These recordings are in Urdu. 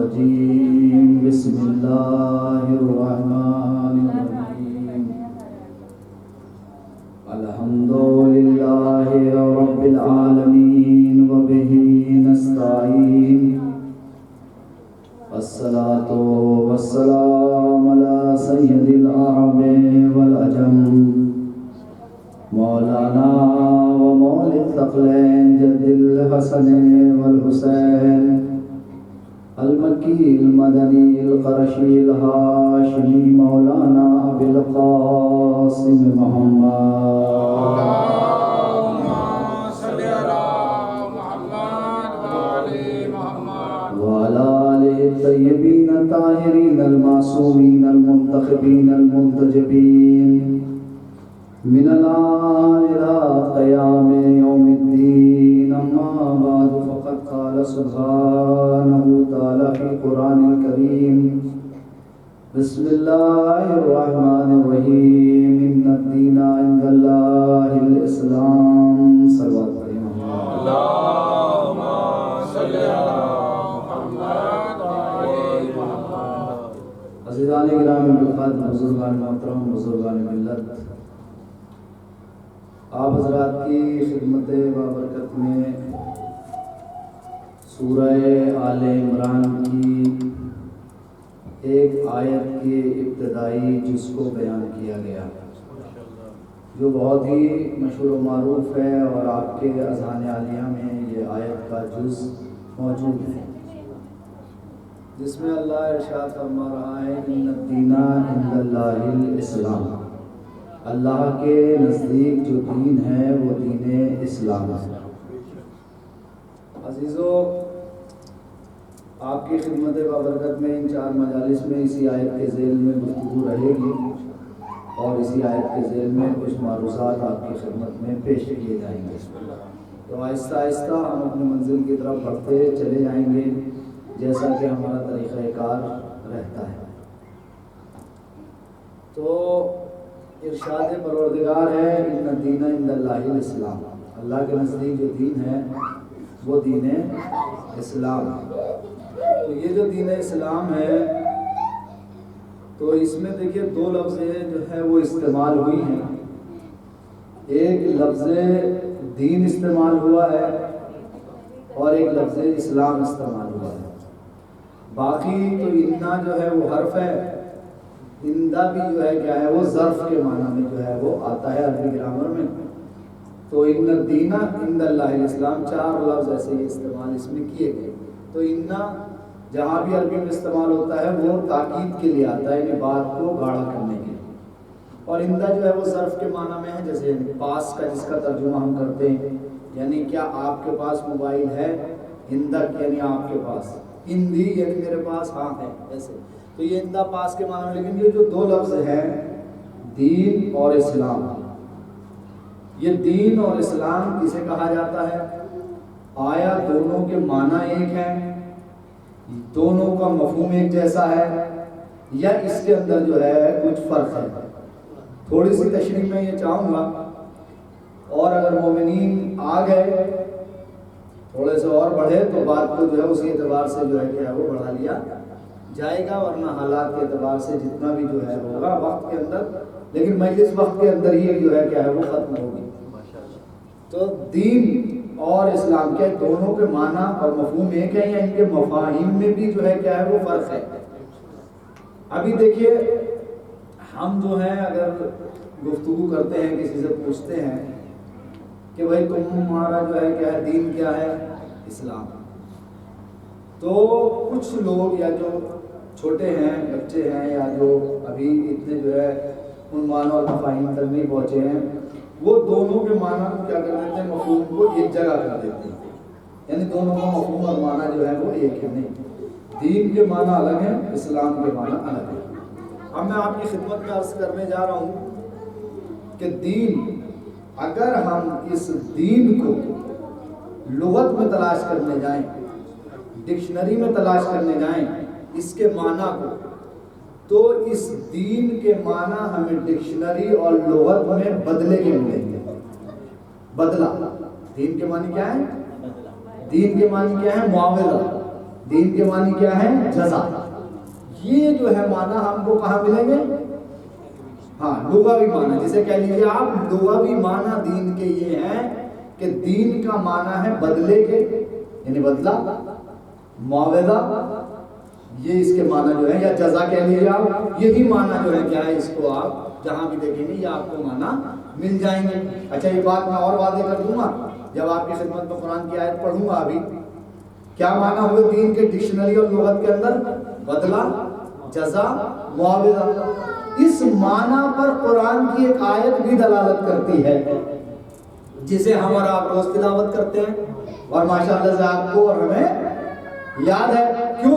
الرجيم بسم الله الرحمن الرحيم الحمد لله رب العالمين وبه نستعين الصلاة والسلام على سيد العرب والعجم مولانا ومولى الثقلين جد الحسن والحسين المكي المدني القرشي الهاشمي مولانا أبي القاسم محمد اللهم صل على محمد وآل محمد وعلى آله الطيبين الطاهرين المعصومين المنتخبين المنتجبين من الآن إلى قيام يوم الدين أما بعد فقد قال سبحانه وتعالى في القرآن الكريم بسم الله الرحمن الرحيم إن الدين عند الله الإسلام صلوات اللهم صل على محمد وآل محمد عزیزان گرامی بالخط بزرگان محترم بزرگان ملت، آپ حضرات کی خدمت بابرکت میں سورہ آل عمران کی ایک آیت کے ابتدائی جز کو بیان کیا گیا، جو بہت ہی مشہور و معروف ہے، اور آپ کے اذہان عالیہ میں یہ آیت کا جز موجود ہے، جس میں اللہ ارشاد فرما رہا ہے ان الدین عند اللہ الاسلام، اللہ کے نزدیک جو دین ہے وہ دین اسلام ہے۔ عزیزو، آپ کی خدمت بابرکت میں ان 4 مجالس میں اسی آیت کے ذیل میں گفتگو رہے گی، اور اسی آیت کے ذیل میں کچھ معروضات آپ کی خدمت میں پیش کیے جائیں گے، تو آہستہ آہستہ ہم اپنی منزل کی طرف بڑھتے چلے جائیں گے جیسا کہ ہمارا طریقہ کار رہتا ہے۔ تو ارشاد پروردگار ہے ان الدین عند اللہ الاسلام، اللہ کے نزدیک جو دین ہے وہ دین اسلام ہے۔ تو یہ جو دین اسلام ہے، تو اس میں دیکھیے 2 لفظ جو ہے وہ استعمال ہوئی ہیں، ایک لفظ دین استعمال ہوا ہے اور ایک لفظ اسلام استعمال ہوا ہے۔ باقی تو انا جو ہے وہ حرف ہے، اندہ بھی جو ہے کیا ہے وہ ظرف کے معنی میں جو ہے وہ آتا ہے عربی گرامر میں۔ تو ان الدین عند اللہ الاسلام 4 لفظ ایسے ہی استعمال اس میں کیے گئے۔ تو انا جہاں بھی عربی میں استعمال ہوتا ہے وہ تاکید کے لیے آتا ہے، یعنی بات کو گاڑھا کرنے کے لیے، اور اندہ جو ہے وہ ظرف کے معنی میں ہے، جیسے پاس کا جس کا ترجمہ ہم کرتے ہیں، یعنی کیا آپ کے پاس موبائل ہے، اندک یعنی آپ کے پاس، اندھی یعنی میرے پاس ہاں ہے، ایسے۔ تو یہ اندہ پاس کے معنی میں، لیکن یہ جو 2 لفظ ہیں دین اور اسلام، یہ دین اور اسلام کسے کہا جاتا ہے؟ آیا دونوں کے معنی ایک ہیں، دونوں کا مفہوم ایک جیسا ہے، یا اس کے اندر جو ہے کچھ فرق ہے؟ تھوڑی سی تشریح میں یہ چاہوں گا، اور اگر مومنین آ گئے تھوڑے سے اور بڑھے تو بات کو جو ہے اسی اعتبار سے جو ہے کیا وہ بڑھا لیا جائے گا، ورنہ حالات کے اعتبار سے جتنا بھی جو ہے ہوگا وقت کے اندر، لیکن مجلس وقت کے اندر ہی جو ہے کیا ہے وہ ختم ہوگی۔ تو دین اور اسلام کے دونوں کے معنی اور مفہوم ایک ہے، یا ان کے مفاہیم میں بھی جو ہے کیا ہے وہ فرق ہے؟ ابھی دیکھیے، ہم جو ہے اگر گفتگو کرتے ہیں، کسی سے پوچھتے ہیں کہ بھائی تمہارا جو ہے کیا ہے دین کیا ہے؟ اسلام۔ تو کچھ لوگ یا جو چھوٹے ہیں، بچے ہیں، یا جو ابھی اتنے جو ہے ان معنی اور مفاہیم تک نہیں پہنچے ہیں، وہ دونوں کے معنی کو کیا کر دیتے ہیں؟ مفہوم کو ایک جگہ کر دیتے ہیں، یعنی دونوں کا مفہوم اور معنی جو ہے وہ ایک ہے، نہیں، دین کے معنی الگ ہیں، اسلام کے معنی الگ ہیں۔ اب میں آپ کی خدمت میں عرض کرنے جا رہا ہوں کہ دین، اگر ہم اس دین کو لغت میں تلاش کرنے جائیں، ڈکشنری میں تلاش کرنے جائیں اس کے معنی کو، تو اس دین کے معنی ہمیں ڈکشنری اور لغت میں بدلے کے ملیں گے۔ بدلہ، دین کے معنی کیا ہے؟ دین کے معنی کیا ہے؟ معاوضہ۔ دین کے معنی کیا ہے؟ جزا۔ یہ جو ہے معنی ہم کو کہاں ملیں گے؟ ہاں لغوی معنی، جسے کہہ لیجیے آپ لغوی معنی دین کے یہ ہیں کہ دین کا معنی ہے بدلے کے، یعنی بدلہ، معاوضہ، یہ اس کے معنی جو ہے، یا جزا کہہ لیجیے آپ، یہی معنی جو ہے کیا ہے، اس کو آپ جہاں بھی دیکھیں گے یہ آپ کو معنی مل جائیں گے۔ اچھا یہ بات میں اور واضح کر دوں گا جب آپ کی خدمت میں قرآن کی آیت پڑھوں گا ابھی، کیا معنی ہوئے دین کے ڈکشنری اور لغت کے اندر؟ بدلہ، جزا، معاوضہ۔ اس معنی پر قرآن کی ایک آیت بھی دلالت کرتی ہے جسے ہم اور آپ روز تلاوت کرتے ہیں، اور ماشاءاللہ سے آپ کو اور ہمیں یاد ہے۔ کیوں؟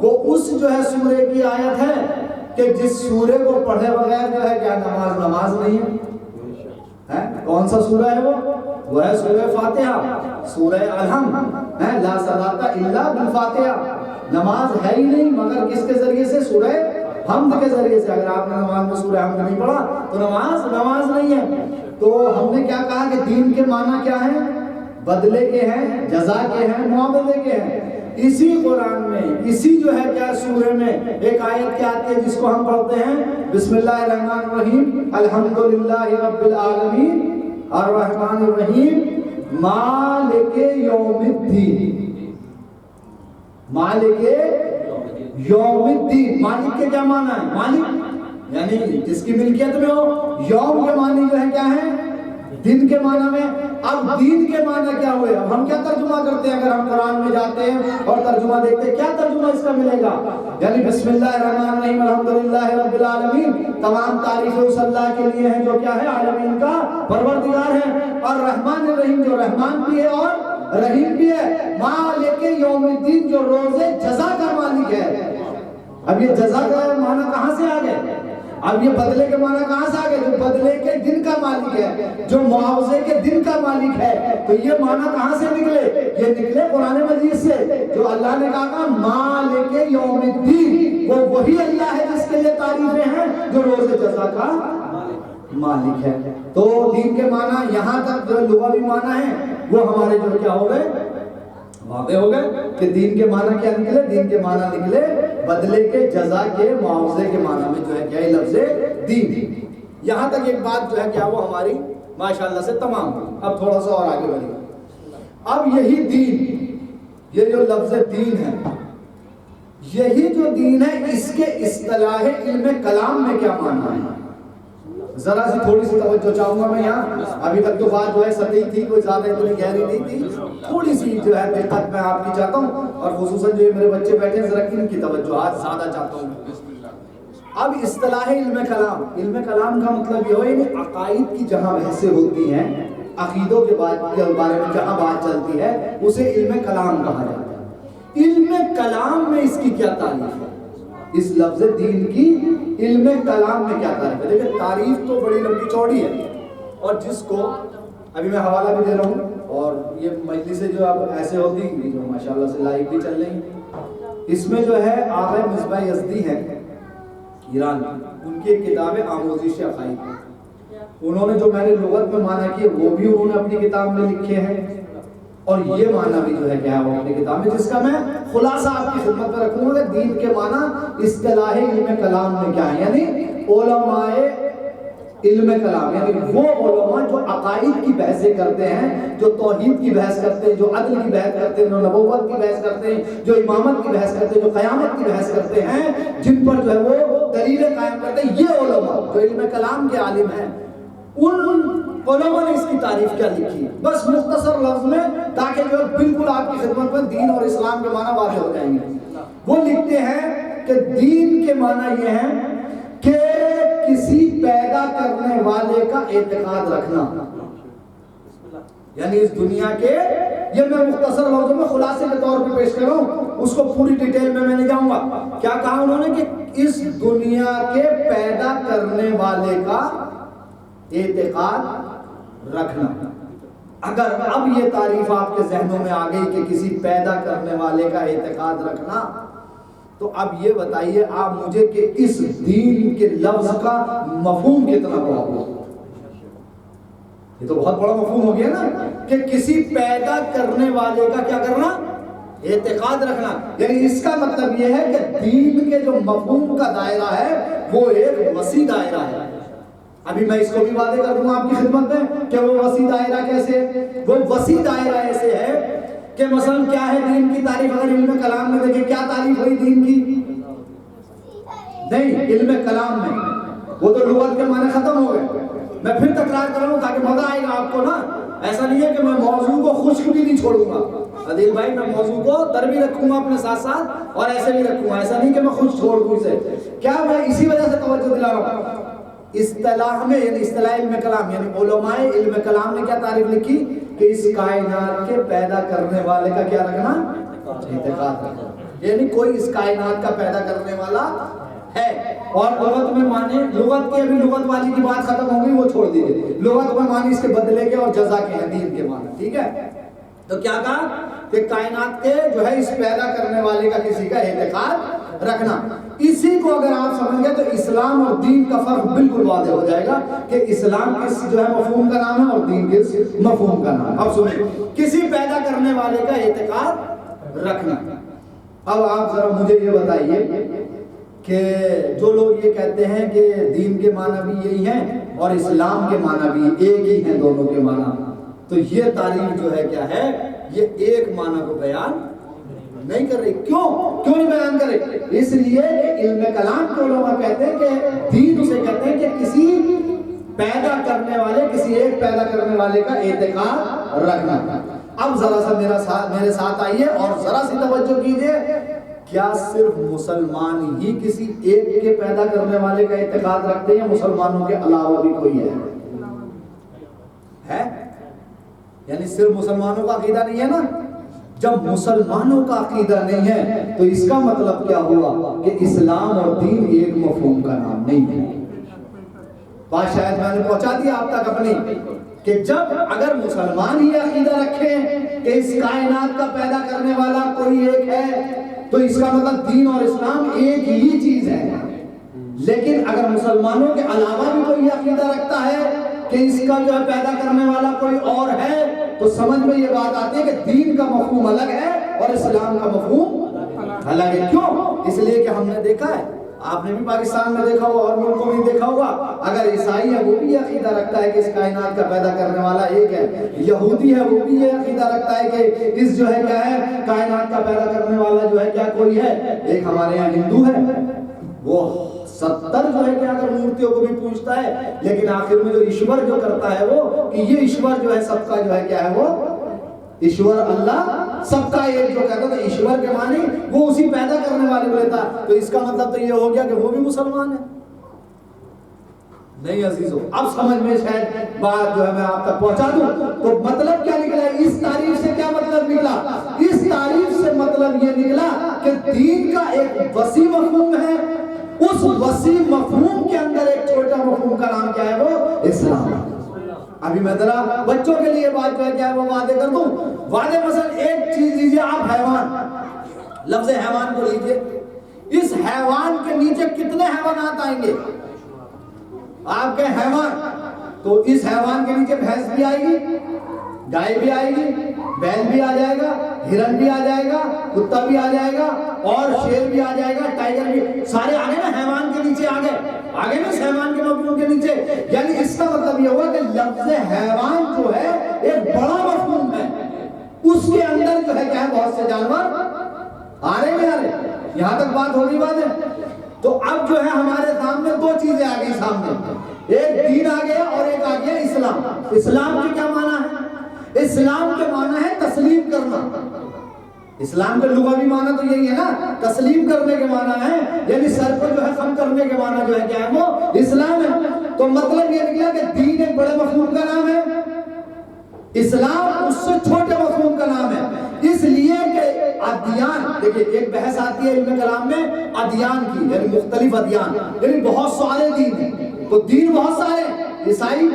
وہ اس جو ہے سورے کی آیت ہے کہ جس سورے کو پڑھے بغیر جو ہے کیا نماز نہیں ہے۔ کون سا سورہ ہے وہ ہے سورہ فاتحہ، سورہ الحمد ہے، لا صلاۃ الا بالفاتحہ، نماز ہے ہی نہیں مگر کس کے ذریعے سے؟ سورہ حمد کے ذریعے سے۔ اگر آپ نے نماز میں سورہ حمد نہیں پڑھا تو نماز نہیں ہے۔ تو ہم نے کیا کہا کہ دین کے معنی کیا ہیں؟ بدلے کے ہیں، جزا کے ہیں، معاوضے کے ہیں۔ اسی قرآن میں اسی جو ہے کیا سورے میں ایک آیت کیا آتی ہے جس کو ہم پڑھتے ہیں بسم اللہ الرحمن الرحیم، الحمدللہ رب العالمین الرحمن الرحیم مالک یوم الدین۔ مالک یوم الدین، مالک کے کیا معنی ہے؟ مالک یعنی جس کی ملکیت میں ہو، یوم کے معنی جو ہے کیا ہے؟ دن کے معنی میں۔ اب دین کے معنی کیا ہوئے؟ اب ہم کیا ترجمہ کرتے ہیں؟ اگر ہم قرآن میں جاتے ہیں اور ترجمہ دیکھتے ہیں، کیا ترجمہ اس کا ملے گا؟ یعنی بسم اللہ الرحمن الرحیم الحمدللہ رب العالمین، تمام تعریفیں اس اللہ کے لیے ہیں جو کیا ہے؟ عالمین کا پروردگار ہے، اور رحمان الرحیم جو رحمان بھی ہے اور رحیم بھی ہے، مالک یوم الدین جو روز جزا کا مالک ہے۔ اب یہ جزا کا معنی کہاں سے آ گئے؟ اب یہ بدلے کے معنی کہاں سے آ گئے؟ جو بدلے کے دن کا مالک ہے، جو معاوضے کے دن کا مالک ہے۔ تو یہ معنی کہاں سے نکلے؟ یہ نکلے قرآن مجید سے، جو اللہ نے کہا مالک یوم الدین، وہ وہی اللہ ہے جس کے لیے تعریفیں ہیں جو روز جزا کا مالک ہے۔ تو دین کے معنی یہاں تک جو لغوی معنی ہے وہ ہمارے جو کیا ہو گئے؟ واضح ہو گئے کہ دین کے معنی کیا نکلے؟ دین کے معنی نکلے بدلے کے، جزا کے، معاوضے کے معنی میں جو ہے کیا لفظ دین۔ یہاں تک ایک بات جو ہے کیا وہ ہماری ماشاءاللہ سے تمام۔ اب تھوڑا سا اور آگے بڑھیں۔ اب یہی دین، یہ جو لفظ دین ہے، یہی جو دین ہے، اس کے اصطلاح علم کلام میں کیا معنی ہے؟ ذرا سی تھوڑی سی توجہ چاہوں گا میں یہاں۔ ابھی تک تو بات جو ہے سطحی تھی، کوئی زیادہ اتنی گہری نہیں تھی، تھوڑی سی جو ہے دقت میں آپ کی چاہتا ہوں، اور خصوصاً جو میرے بچے بیٹھے ہیں ذرا ان کی توجہات زیادہ چاہتا ہوں۔ اب اصطلاح علم کلام، علم کلام کا مطلب یہ ہے کہ عقائد کی جہاں بحثیں ہوتی ہیں، عقیدوں کے بارے میں جہاں بات چلتی ہے اسے علم کلام کہا جاتا ہے۔ علم کلام میں اس کی کیا تعریف ہے؟ اس لفظ دین کی علم کلام میں کیا تعریف ہے؟ دیکھیں تعریف تو بڑی لمبی چوڑی ہے، اور جس کو ابھی میں حوالہ بھی دے رہا ہوں، اور یہ مجلسیں جو اب ایسے ہوتی ہیں جو ماشاءاللہ سے لائیو بھی چل رہی ہیں، اس میں جو ہے آغا مصباح یزدی ہیں ایران کی، ان کی ایک کتاب ہے آموزش عقائد، انہوں نے جو میں نے لغت میں معنی کیے وہ بھی انہوں نے اپنی کتاب میں لکھے ہیں، اور یہ معنی بھی جو ہے کیا ہے وہ اپنی کتاب میں، جس کا میں خلاصہ آپ کی خدمت میں رکھوں گا کہ دین کے معنی اصطلاح علم کلام میں کیا ہے۔ یعنی علماء علم کلام، یعنی وہ علماء جو عقائد کی بحثیں کرتے ہیں، جو توحید کی بحث کرتے ہیں، جو عدل کی بحث کرتے ہیں، جو نبوت کی بحث کرتے ہیں، جو امامت کی بحث کرتے ہیں، جو قیامت کی بحث کرتے ہیں، جن پر جو ہے وہ دلیلیں قائم کرتے ہیں، یہ علماء جو علم کلام کے عالم ہیں، ان علماء نے اس کی تعریف کیا لکھی ہے؟ بس مختصر لفظ میں، تاکہ جو بالکل آپ کی خدمت میں دین اور اسلام کے معنی واضح ہو جائیں گے۔ وہ لکھتے ہیں کہ دین کے معنی یہ ہیں کہ کسی پیدا کرنے والے کا اعتقاد رکھنا، یعنی اس دنیا کے، یہ میں مختصر لفظوں میں خلاصے کے طور پہ پیش کروں، اس کو پوری ڈیٹیل میں نہیں جاؤں گا۔ کیا کہا انہوں نے کہ اس دنیا کے پیدا کرنے والے کا اعتقاد رکھنا۔ اگر اب یہ تعریف آپ کے ذہنوں میں آ گئی کہ کسی پیدا کرنے والے کا اعتقاد رکھنا، تو اب یہ بتائیے آپ مجھے کہ اس دین کے لفظ کا مفہوم کتنا بڑا ہوا؟ یہ تو بہت بڑا مفہوم ہو گیا نا، کہ کسی پیدا کرنے والے کا کیا کرنا؟ اعتقاد رکھنا، یعنی اس کا مطلب یہ ہے کہ دین کے جو مفہوم کا دائرہ ہے وہ ایک وسیع دائرہ ہے۔ ابھی میں اس کو بھی واضح کر دوں آپ کی خدمت میں کہ وہ وسیع دائرہ کیسے، وہ وسیع دائرہ ایسے ہے کہ مثلا کیا ہے دین کی تعریف، اگر علم کلام میں دیکھیں کیا تعریف ہوئی دین کی؟ نہیں، علم کلام میں وہ تو لغت کے معنی ختم ہو گئے۔ میں پھر تکرار کروں تاکہ مزہ آئے گا آپ کو نا، ایسا نہیں ہے کہ میں موضوع کو خشک بھی نہیں چھوڑوں گا عدیل بھائی، میں موضوع کو تر بھی رکھوں گا اپنے ساتھ ساتھ اور ایسے بھی رکھوں گا، ایسا نہیں کہ میں خشک چھوڑ دوں اسے۔ کیا میں اسی وجہ سے توجہ دلا رہا ہوں، اصطلاح میں یعنی اصطلاح علم کلام یعنی علماء علم کلام نے کیا تعریف لکھی کہ اس کائنات کے پیدا کرنے والے کا کیا رکھنا؟ اعتقاد رکھنا، یعنی کوئی اس کائنات کا پیدا کرنے والا ہے۔ اور لغت میں معنی، لغت کے ابھی لغت والی کی بات ختم ہو گئی، وہ چھوڑ دیجیے، لغت میں معنی اس کے بدلے کے اور جزا کے ہیں، دین کے معنی، ٹھیک ہے؟ تو کیا کہا کہ کائنات کے جو ہے اس پیدا کرنے والے کا کسی کا اعتقاد رکھنا۔ اسی کو اگر آپ سمجھ گئے تو اسلام اور دین کا فرق بالکل واضح ہو جائے گا کہ اسلام کس جو ہے مفہوم کا نام ہے اور دین کس مفہوم کا نام۔ اب سنیں، کسی پیدا کرنے والے کا اعتقاد رکھنا۔ اب آپ ذرا مجھے یہ بتائیے کہ جو لوگ یہ کہتے ہیں کہ دین کے معنی بھی یہی ہیں اور اسلام کے معنی بھی ایک ہی ہیں، دونوں کے معنی، تو یہ تعریف جو ہے کیا ہے، یہ ایک معنی کو بیان نہیں کر رہی۔ کیوں نہیں بیان کرے؟ اس لیے کہ علم کلام کے علماء کہتے ہیں کہ دین اسے کہتے ہیں کہ کسی پیدا کرنے والے، کسی ایک پیدا کرنے والے کا اعتقاد رکھنا۔ اب ذرا سا میرے ساتھ آئیے اور ذرا سی توجہ کیجئے، کیا صرف مسلمان ہی کسی ایک کے پیدا کرنے والے کا اعتقاد رکھتے ہیں، مسلمانوں کے علاوہ بھی کوئی ہے؟ یعنی صرف مسلمانوں کا عقیدہ نہیں ہے نا؟ جب مسلمانوں کا عقیدہ نہیں ہے تو اس کا مطلب کیا ہوا کہ اسلام اور دین ایک مفہوم کا نام نہیں ہے۔ بات شاید میں نے پہنچا دیا آپ تک اپنی، کہ جب اگر مسلمان ہی عقیدہ رکھیں کہ اس کائنات کا پیدا کرنے والا کوئی ایک ہے تو اس کا مطلب دین اور اسلام ایک ہی چیز ہے۔ لیکن اگر مسلمانوں کے علاوہ بھی کوئی عقیدہ رکھتا ہے کہ اس کا جو ہے پیدا کرنے والا کوئی اور ہے تو سمجھ میں یہ بات آتی ہے کہ دین کا مفہوم الگ ہے اور اسلام کا مفہوم الگ ہے۔ کیوں؟ اس لیے کہ ہم نے دیکھا ہے، آپ نے بھی پاکستان میں دیکھا ہوگا اور ملکوں میں دیکھا ہوگا، اگر عیسائی ہے وہ بھی یہ عقیدہ رکھتا ہے کہ اس کائنات کا پیدا کرنے والا ایک ہے، یہودی ہے وہ بھی یہ عقیدہ رکھتا ہے کہ اس جو ہے کیا ہے کائنات کا پیدا کرنے والا جو ہے کیا کوئی ہے۔ ایک ہمارے یہاں ہندو ہے، وہ 70 جو ہے کہ اگر مورتیوں کو بھی پوچھتا ہے، لیکن آخر میں جو ایشور جو کرتا ہے وہ کہ یہ ایشور جو ہے سب کا جو ہے کیا ہے، وہ ایشور اللہ سب کا ایک جو کہتا تھا ایشور کے معنی وہ اسی پیدا کرنے والے کو لیتا، تو اس کا مطلب تو یہ ہو گیا کہ وہ بھی مسلمان ہے؟ نہیں عزیزو، اب سمجھ میں شاید بات جو ہے میں آپ تک پہنچا دوں۔ تو مطلب کیا نکلا ہے اس تعریف سے؟ کیا مطلب نکلا اس تعریف سے؟ مطلب یہ نکلا کہ دین کا ایک وسیع مفہوم ہے، اس وسیع مفہوم کے اندر ایک چھوٹا مفہوم کا نام کیا ہے، وہ اسلام۔ ابھی میں ذرا بچوں کے لیے بات جو ہے کیا ہے وہ واضح کر دوں۔ واضح مثلا ایک چیز لیجیے آپ، حیوان، لفظ حیوان کو لیجیے، اس حیوان کے نیچے کتنے حیوانات آئیں گے؟ آپ کے حیوان، تو اس حیوان کے نیچے بھینس بھی آئے گی، گائے بھی آئے گی، بیل بھی آ جائے گا، ہرن بھی آ جائے گا، کتا بھی آ جائے گا اور شیر بھی آ جائے گا، ٹائگر بھی، سارے آگے نا حیوان کے نیچے آگے نا اس حیوان کے مفہوم کے نیچے۔ یعنی اس کا مطلب یہ ہوا کہ لفظ حیوان جو ہے ایک بڑا مفہوم ہے، اس کے اندر جو ہے کیا ہے بہت سے جانور آ رہے ہیں۔ یہاں تک بات ہو رہی بات ہے؟ تو اب جو ہے ہمارے سامنے دو چیزیں آ گئی سامنے، ایک دین آ گیا اور ایک آ گیا اسلام۔ اسلام کے کیا معنی ہے؟ اسلام کے معنی ہے تسلیم کرنا۔ اسلام کے لغوی معنی تو یہی ہے نا، تسلیم کرنے کے معنی ہے، یعنی سر کو جو ہے خم کرنے کے معنی جو ہے کیا ہے وہ اسلام ہے۔ تو مطلب یہ نکلا کہ دین ایک بڑے مفہوم کا نام ہے، اسلام اس سے چھوٹے مفہوم کا نام ہے۔ اس لیے کہ ادیان، دیکھیں ایک بحث آتی ہے علم کلام میں ادیان کی، یعنی مختلف ادیان، یعنی بہت سارے دین ہیں، تو دین بہت سارے، عیسائی،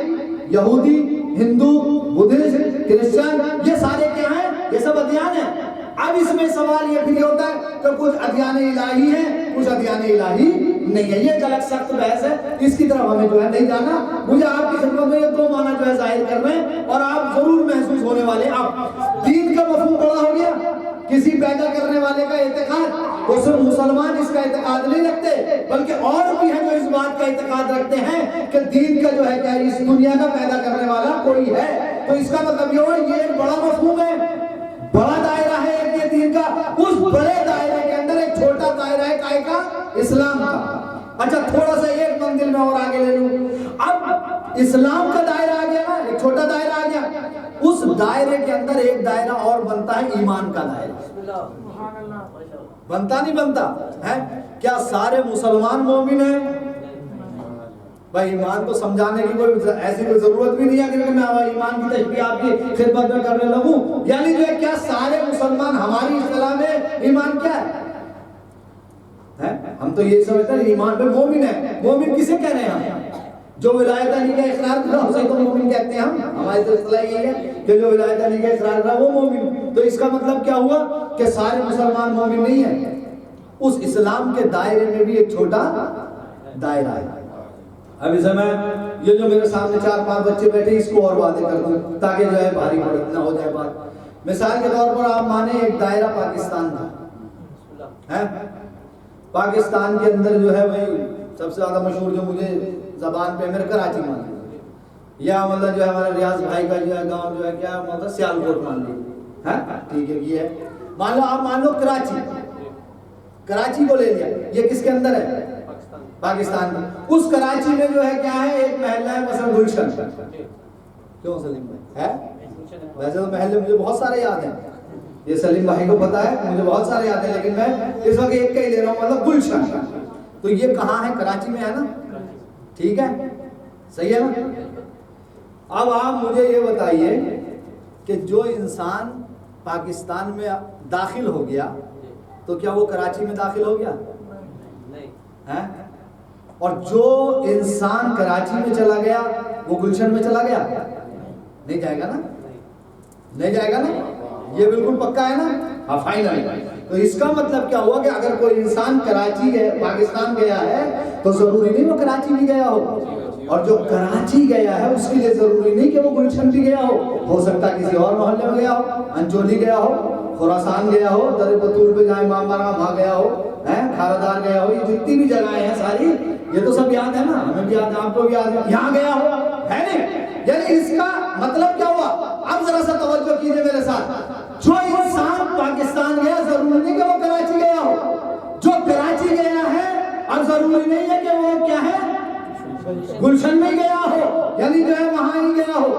یہودی، ہندو، بدھسٹ، کرسچن، یہ سارے کیا ہیں؟ یہ سب ادیان ہیں۔ اب اس میں سوال یہ بھی ہوتا ہے کہ کچھ ادیان الہی ہیں، کچھ ادیان الہی نہیں ہے۔ یہ ایک الگ سخت بحث ہے، اس کی طرف ہمیں جو ہے نہیں جانا۔ مجھے آپ کی خدمت میں یہ دو معنی جو ہے ظاہر کر رہے ہیں اور آپ ضرور محسوس ہونے والے۔ اب دین کا مفہوم بڑا ہو گیا، کسی پیدا کرنے والے کا اعتقاد، تو صرف مسلمان اس کا اعتقاد نہیں رکھتے، بلکہ اور بھی ہیں جو اس بات کا اعتقاد رکھتے ہیں کہ دین کا جو ہے کیا اس دنیا کا پیدا کرنے والا کوئی ہے۔ تو اس کا مطلب یہ ہوا یہ ایک بڑا مفہوم ہے، بڑا دائرہ ہے ایک یہ دین کا، اس بڑے دائرے کے اندر ایک چھوٹا دائرہ ہے کائے کا؟ اسلام کا۔ اچھا تھوڑا سا ایک منزل میں اور آگے لے لوں، اب اسلام کا دائرہ آ گیا نا، ایک چھوٹا دائرہ آ گیا، اس دائرے کے اندر ایک دائرہ اور بنتا ہے ایمان کا دائرہ۔ بنتا نہیں بنتا ہے؟ کیا سارے مسلمان مومن ہیں؟ بھائی ایمان کو سمجھانے کی کوئی ایسی کوئی ضرورت بھی نہیں ہے کہ میں ایمان کی تشبیہ آپ کی خدمت میں کرنے لگوں، یعنی جو ہے کیا سارے مسلمان، ہماری اصطلاح میں ایمان کیا ہے؟ ہم تو یہ سمجھتے ہیں ایمان پہ مومن ہے۔ مومن کسے کہہ رہے ہیں ہم؟ جو ولایت علی کا اقرار کرا اسے تو مومن کہتے ہیں ہم، ہماری تو اصطلاح یہ ہے کہ جو ولایت علی کا اقرار کرا وہ مومن۔ تو اس کا مطلب کیا ہوا کہ سارے مسلمان مومن نہیں ہیں۔ اس اسلام کے دائرے میں بھی ایک چھوٹا دائرہ ہے۔ اب اسے میں یہ جو میرے سامنے 4-5 بچے بیٹھے اس کو اور واضح کر دوں تاکہ جو ہے بھاری پڑے نہ ہو جائے بات۔ مثال کے طور پر آپ مانیں ایک دائرہ پاکستان کا ہے، پاکستان کے اندر جو ہے بھائی سب سے زیادہ مشہور جو مجھے زبان پہ میرے کراچی مان لی، یا مطلب جو ہے ہمارے ریاض بھائی کا جو ہے گاؤں جو ہے کیا مطلب سیالکوٹ مان لی ہے، ٹھیک ہے یہ ہے۔ مان لو آپ مان لو کراچی کو لے لیا، یہ کس کے اندر ہے؟ پاکستان میں۔ اس کراچی میں جو ہے کیا ہے ایک محلہ ہے مثلا گلشن، کیوں سلیم بھائی ہے؟ ویسے تو محلے مجھے بہت سارے یاد ہیں، یہ سلیم بھائی کو پتا ہے مجھے بہت سارے یاد ہیں، لیکن میں اس وقت ایک کا ہی لے رہا ہوں، مطلب گلشن۔ تو یہ کہاں ہے؟ کراچی میں ہے نا، ٹھیک ہے صحیح ہے نا؟ اب آپ مجھے یہ بتائیے کہ جو انسان پاکستان میں داخل ہو گیا تو کیا وہ کراچی میں داخل ہو گیا؟ نہیں۔ اور جو انسان کراچی میں چلا گیا وہ گلشن میں چلا گیا؟ نہیں جائے گا نا، نہیں جائے گا نا، یہ بالکل پکا ہے نا، ہاں فائنل۔ تو اس کا مطلب کیا ہوا کہ اگر کوئی انسان کراچی ہے پاکستان گیا ہے تو ضروری نہیں وہ کراچی بھی گیا ہو، اور جو کراچی گیا ہے اس کے لیے ضروری نہیں کہ وہ گلشن بھی گیا ہو سکتا ہے کسی اور محلے میں گیا ہو، انچولی گیا ہو، خراسان گیا ہو، در بطور پہ جائے امام بارگاہ وہاں گیا ہو، کھارادار گیا ہو، یہ جتنی بھی جگہیں ہیں ساری یہ تو سب یاد ہے نا، ہمیں بھی یاد ہے، آپ کو بھی یاد ہے، یہاں گیا ہو ہے نہیں؟ یعنی اس کا مطلب کیا ہوا؟ اب ذرا سا توجہ کیجئے میرے ساتھ، جو انسان پاکستان گیا ضروری نہیں کہ وہ کراچی گیا ہو، جو کراچی گیا ہے اب ضروری نہیں ہے کہ وہ کیا ہے گلشن میں گیا ہو، یعنی جو ہے وہاں ہی گیا ہو۔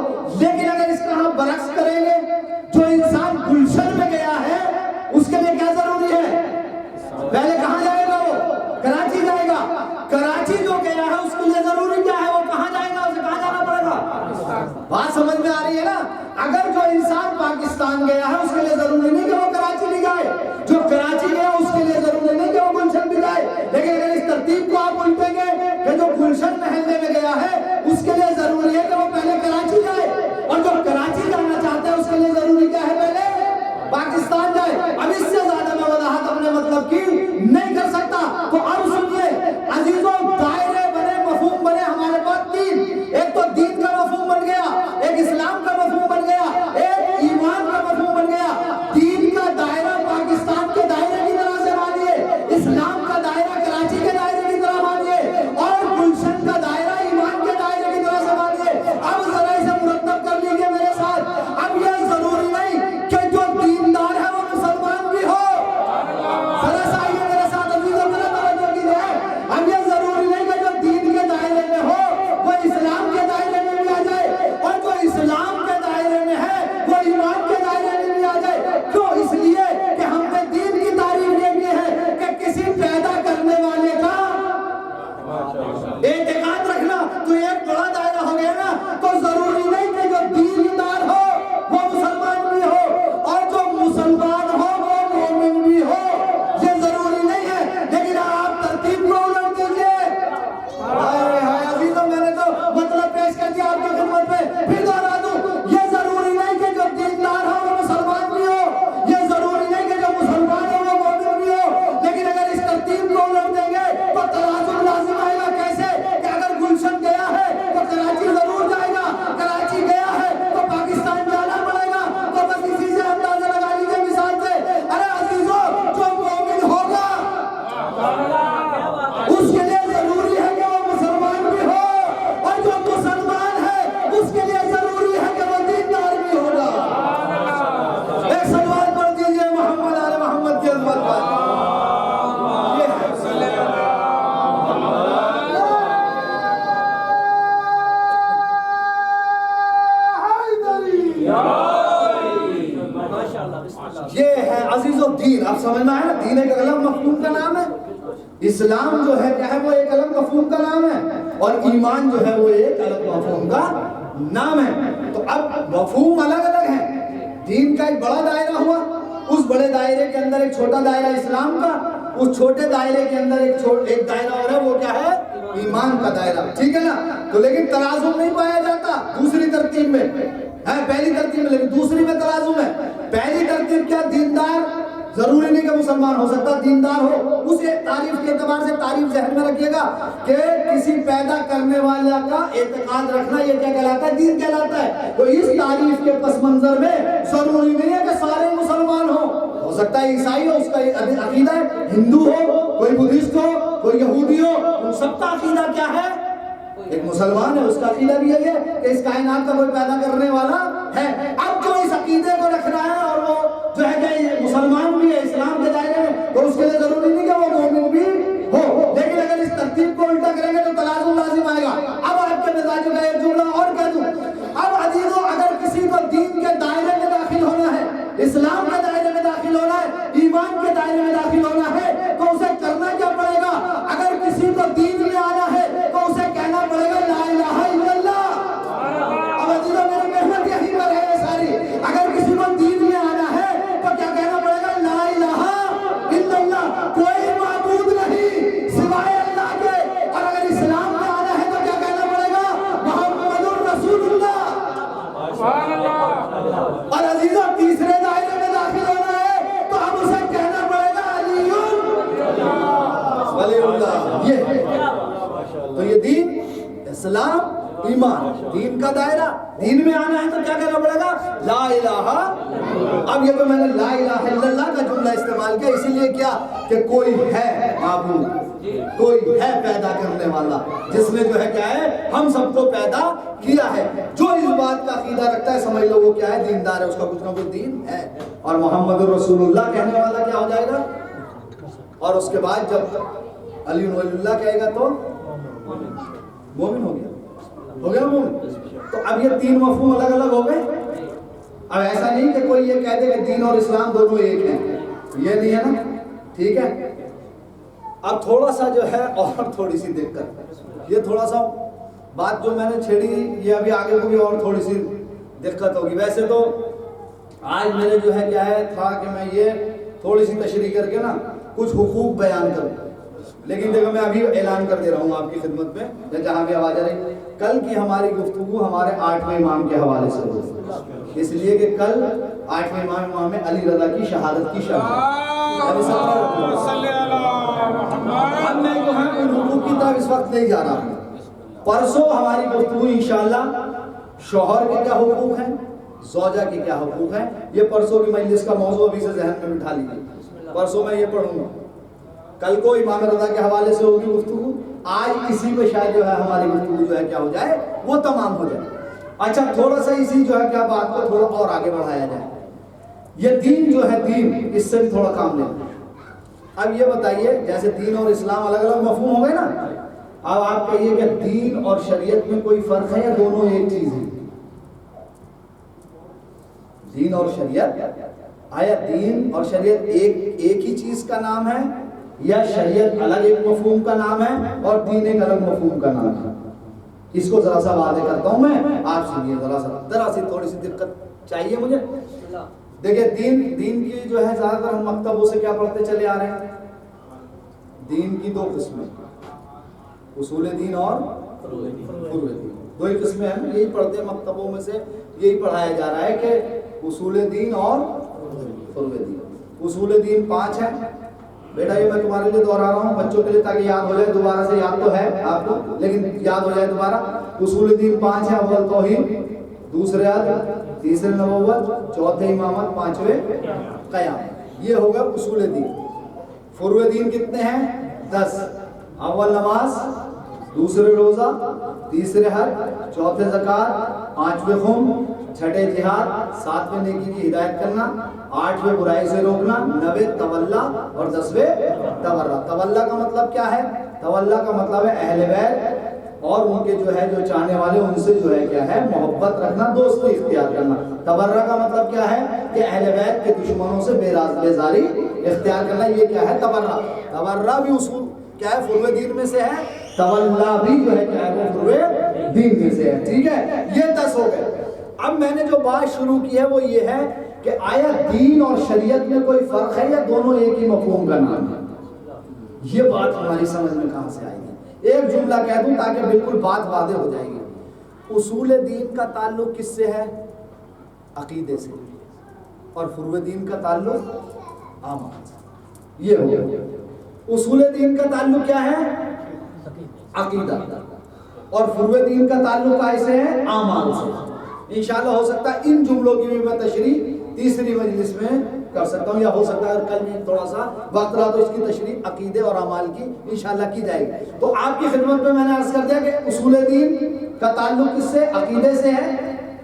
لیکن اگر اس کا ہم برعکس کریں گے، جو انسان گلشن میں گیا ہے اس کے لیے کیا ضروری ہے؟ پہلے کہاں جائے گا؟ وہ کراچی جائے گا۔ کراچی جو گیا ہے اس کے لیے ضروری کیا ہے؟ وہ کہاں جائے گا؟ اسے کہاں جانا پڑے گا؟ بات سمجھ میں آ رہی ہے نا؟ اگر جو انسان پاکستان گیا ہے اس کے لیے ضروری نہیں کہ وہ کراچی بھی جائے، جو کراچی گیا اس کے لیے ضروری نہیں کہ وہ گلشن بھی جائے، لیکن اگر اس ترتیب کو آپ الٹیں گے کہ جو گلشن محلے میں گیا ہے اس کے لیے ضروری ہے کہ وہ پہلے کراچی جائے، اور جو کراچی جانا چاہتا ہے اس کے لیے ضروری کیا ہے؟ پہلے پاکستان جائے۔ اب اس سے زیادہ میں وضاحت اپنے مطلب کی نہیں کر سکتا، تو اب سنیے عزیزوں، دائرے بنے، مفہوم بنے ہمارے پاس تین، ایک تو دین کا مفہوم بن گیا، ایک اسلام کا مفہوم بن گیا، ایک ایمان کا مفہوم بن گیا۔ دین کا دین ایک الگ مفہوم کا نام ہے، اسلام جو ہے کیا ہے وہ ایک الگ مفہوم کا نام ہے، اور ایمان جو ہے وہ ایک الگ مفہوم کا نام ہے۔ تو اب مفہوم الگ الگ ہیں، دین کا ایک بڑا دائرہ ہوا، اس بڑے دائرے کے اندر ایک چھوٹا دائرہ اسلام کا، اس چھوٹے دائرے کے اندر ایک دائرہ اور ہے، وہ کیا ہے؟ ایمان کا دائرہ، ٹھیک ہے نا؟ تو لیکن تلازم نہیں پایا جاتا دوسری ترتیب میں، پہلی ترتیب میں، لیکن دوسری میں تلازم ہے۔ پہلی ترتیب کیا؟ دیندار، ضروری نہیں کہ مسلمان ہو سکتا، دیندار ہو، اس تعریف کے اعتبار سے تعریف ذہن میں رکھیے گا کہ کسی پیدا کرنے والا کا اعتقاد رکھنا، یہ کیا کہلاتا ہے؟ دین کہلاتا ہے۔ تو اس تعریف کے پس منظر میں ضروری نہیں ہے کہ سارے مسلمان ہو سکتا ہے عیسائی ہو، اس کا عقیدہ ہے، ہندو ہو، کوئی بدھسٹ ہو، کوئی یہودی ہو، ان سب کا عقیدہ کیا ہے؟ ایک مسلمان ہے، اس کا عقیدہ بھی یہی ہے کہ اس کائنات کا کوئی پیدا کرنے والا ہے۔ اب جو اس عقیدے کو رکھ رہا ہے اور وہ جو ہے کہ مسلمان بھی ہے اسلام کے دائرے میں، تو اس کے لیے ضروری نہیں کہ وہ مومن بھی ہو، لیکن اگر اس ترتیب کو الٹا کریں گے تو تلازم لازم آئے گا۔ اب آپ کے مزاج کا ایک جملہ اور کہہ دوں، اب عزیزو اگر کسی کو دین کے دائرے میں داخل ہونا ہے، اسلام کے دائرے میں داخل ہونا ہے، ایمان کے دائرے میں داخل ہونا ہے، تو اسے کرنا کیا پڑے گا؟ اگر کسی کو دین میں آنا ہے تو اسے کہنا پڑے گا لا الہ الا اللہ۔ اب عزیزو میری محنت یہیں پر ہے ساری، اگر کسی کو دین میں آنا ہے تو کیا کہنا پڑے گا؟ لا الہ الا اللہ، کوئی معبود نہیں سوائے اللہ کے۔ اور اگر اسلام میں آنا ہے تو کیا کہنا پڑے گا؟ محمد الرسول اللہ۔ سبحان اللہ۔ اور عزیزو تیسرے دائرے میں داخل ہونا ہے تو اب اسے کہنا پڑے گا علی ولی اللہ۔ تو یہ دین، اسلام، ایمان، دین کا دائرہ، دین میں آنا ہے تو کیا کہنا پڑے گا؟ لا الہ۔ اب یہ تو میں نے لا الہ الا اللہ کا جملہ استعمال کیا، اسی لیے کیا کہ کوئی ہے معبود، کوئی ہے پیدا کرنے والا، جس نے جو ہے کیا ہے ہم سب کو پیدا کیا ہے۔ جو اس بات کا عقیدہ رکھتا ہے سمجھ لو وہ کیا ہے؟ دیندار ہے، اس کا کچھ نہ کچھ دین ہے۔ اور محمد رسول اللہ کہنے والا کیا ہو جائے گا؟ اور اس کے بعد جب علی ولی اللہ کہے گا تو مومن ہو گیا مومن۔ تو اب یہ تین مفہوم الگ الگ ہو گئے۔ اب ایسا نہیں کہ کوئی یہ کہہ دے کہ دین اور اسلام دونوں ایک ہیں، یہ نہیں ہے نا، ٹھیک ہے۔ اب تھوڑا سا جو ہے اور تھوڑی سی دقت، یہ تھوڑا سا بات جو میں نے چھیڑی یہ ابھی آگے کو بھی اور تھوڑی سی دقت ہوگی۔ ویسے تو آج میرے جو ہے کیا ہے تھا کہ میں یہ تھوڑی سی تشریح کر کے نا کچھ حقوق بیان کروں، لیکن دیکھو میں ابھی اعلان کر دے رہا ہوں آپ کی خدمت میں، جہاں بھی آواز آ رہی، کل کی ہماری گفتگو ہمارے 8ویں امام کے حوالے سے ہوگی، اس لیے کہ کل 8ویں امام علی رضا کی شہادت کی شب ہے۔ اب میں جو ہے ان حقوق کی طرف اس وقت نہیں جا رہا۔ پرسوں ہماری گفتگو انشاءاللہ شوہر کے کیا حقوق ہیں، زوجہ کے کیا حقوق ہیں، یہ پرسوں کی مجلس کا موضوع ابھی سے ذہن میں بٹھا لیجیے، پرسوں میں یہ پڑھوں گا۔ کل کو امام رضا کے حوالے سے ہوگی گفتگو، آج اسی پہ شاید جو ہے ہماری گفتگو جو ہے کیا ہو جائے وہ تمام ہو جائے۔ اچھا تھوڑا سا اسی جو ہے کیا بات کو تھوڑا اور آگے بڑھایا جائے، یہ دین جو ہے دین، اس سے بھی تھوڑا کام لیں۔ اب یہ بتائیے جیسے دین اور اسلام الگ الگ مفہوم ہو گئے نا، اب آپ کہیے کہ دین اور شریعت میں کوئی فرق ہے یا دونوں ایک چیز ہے؟ دین اور شریعت، آیا دین اور شریعت ایک ہی چیز کا نام ہے یا شریعت الگ ایک مفہوم کا نام ہے اور دین ایک الگ مفہوم کا نام ہے؟ اس کو ذرا سا واضح کرتا ہوں میں، آپ سنیے ذرا سی تھوڑی سی دقت چاہیے مجھے۔ دیکھیں دین کی جو ہے زیادہ تر ہم مکتبوں سے کیا پڑھتے چلے آ رہے ہیں، دین کی دو قسمیں، اصول دین اور فروع دین، دو ہی قسمیں ہیں، یہی پڑھتے ہیں مکتبوں میں سے، یہی پڑھایا جا رہا ہے کہ اصول دین اور فروع دین۔ اصول دین 5 ہیں بیٹا، یہ میں تمہارے لیے دہرا رہا ہوں بچوں کے لیے تاکہ یاد ہو جائے، دوبارہ سے یاد تو ہے آپ کو لیکن یاد ہو جائے دوبارہ۔ اصول دین 5 ہیں، اول توحید، دوسرے عدل، تیسرے نبوت، چوتھے امامت، پانچویں قیام، یہ ہوگا اصول دین۔ فروع دین کتنے ہیں؟ 10، اول نماز، دوسرے روزہ، تیسرے حج، چوتھے زکوٰۃ، پانچویں خون، چھٹے جہاد، ساتویں نیکی کی ہدایت کرنا، آٹھویں برائی سے روکنا، نویں تولا اور 10ویں تورا۔ تولا کا مطلب کیا ہے؟ تولا کا مطلب ہے اہل بیت اور ان کے جو ہے جو چاہنے والے ان سے جو ہے کیا ہے محبت رکھنا، دوستی اختیار کرنا۔ تبرہ کا مطلب کیا ہے کہ اہل بیت کے دشمنوں سے بیزاری اختیار کرنا. یہ کیا ہے؟ تبرہ. تبرہ بھی اصول کیا ہے؟ فروع دین میں سے ہے. تولا بھی جو ہے کیا ہے؟ وہ فروع دین میں سے ہے. ٹھیک ہے، یہ 10 ہو گئے. اب میں نے جو بات شروع کی ہے وہ یہ ہے کہ آیا دین اور شریعت میں کوئی فرق ہے یا دونوں ایک ہی مفہوم کا نام ہے؟ یہ بات ہماری سمجھ میں کہاں سے آئے گی؟ ایک جملہ کہہ دوں تاکہ بالکل بات واضح ہو جائے گی. اصول دین کا تعلق کس سے ہے؟ عقیدے سے. اور فروع دین کا تعلق اعمال سے. یہ ہو گیا. اصول دین کا تعلق کیا ہے؟ عقیدہ. اور فروع دین کا تعلق کیسے ہے؟ اعمال سے. انشاءاللہ ہو سکتا ہے ان جملوں کی بھی میں تشریح تیسری مجلس میں کر سکتا ہوں، یا ہو سکتا ہے کل میں تھوڑا سا وقت رہا تو اس کی تشریح عقیدے اور اعمال کی انشاءاللہ کی جائے گی. تو آپ کی خدمت میں نے عرض کر دیا کہ اصول دین کا تعلق کس سے؟ عقیدے سے ہے.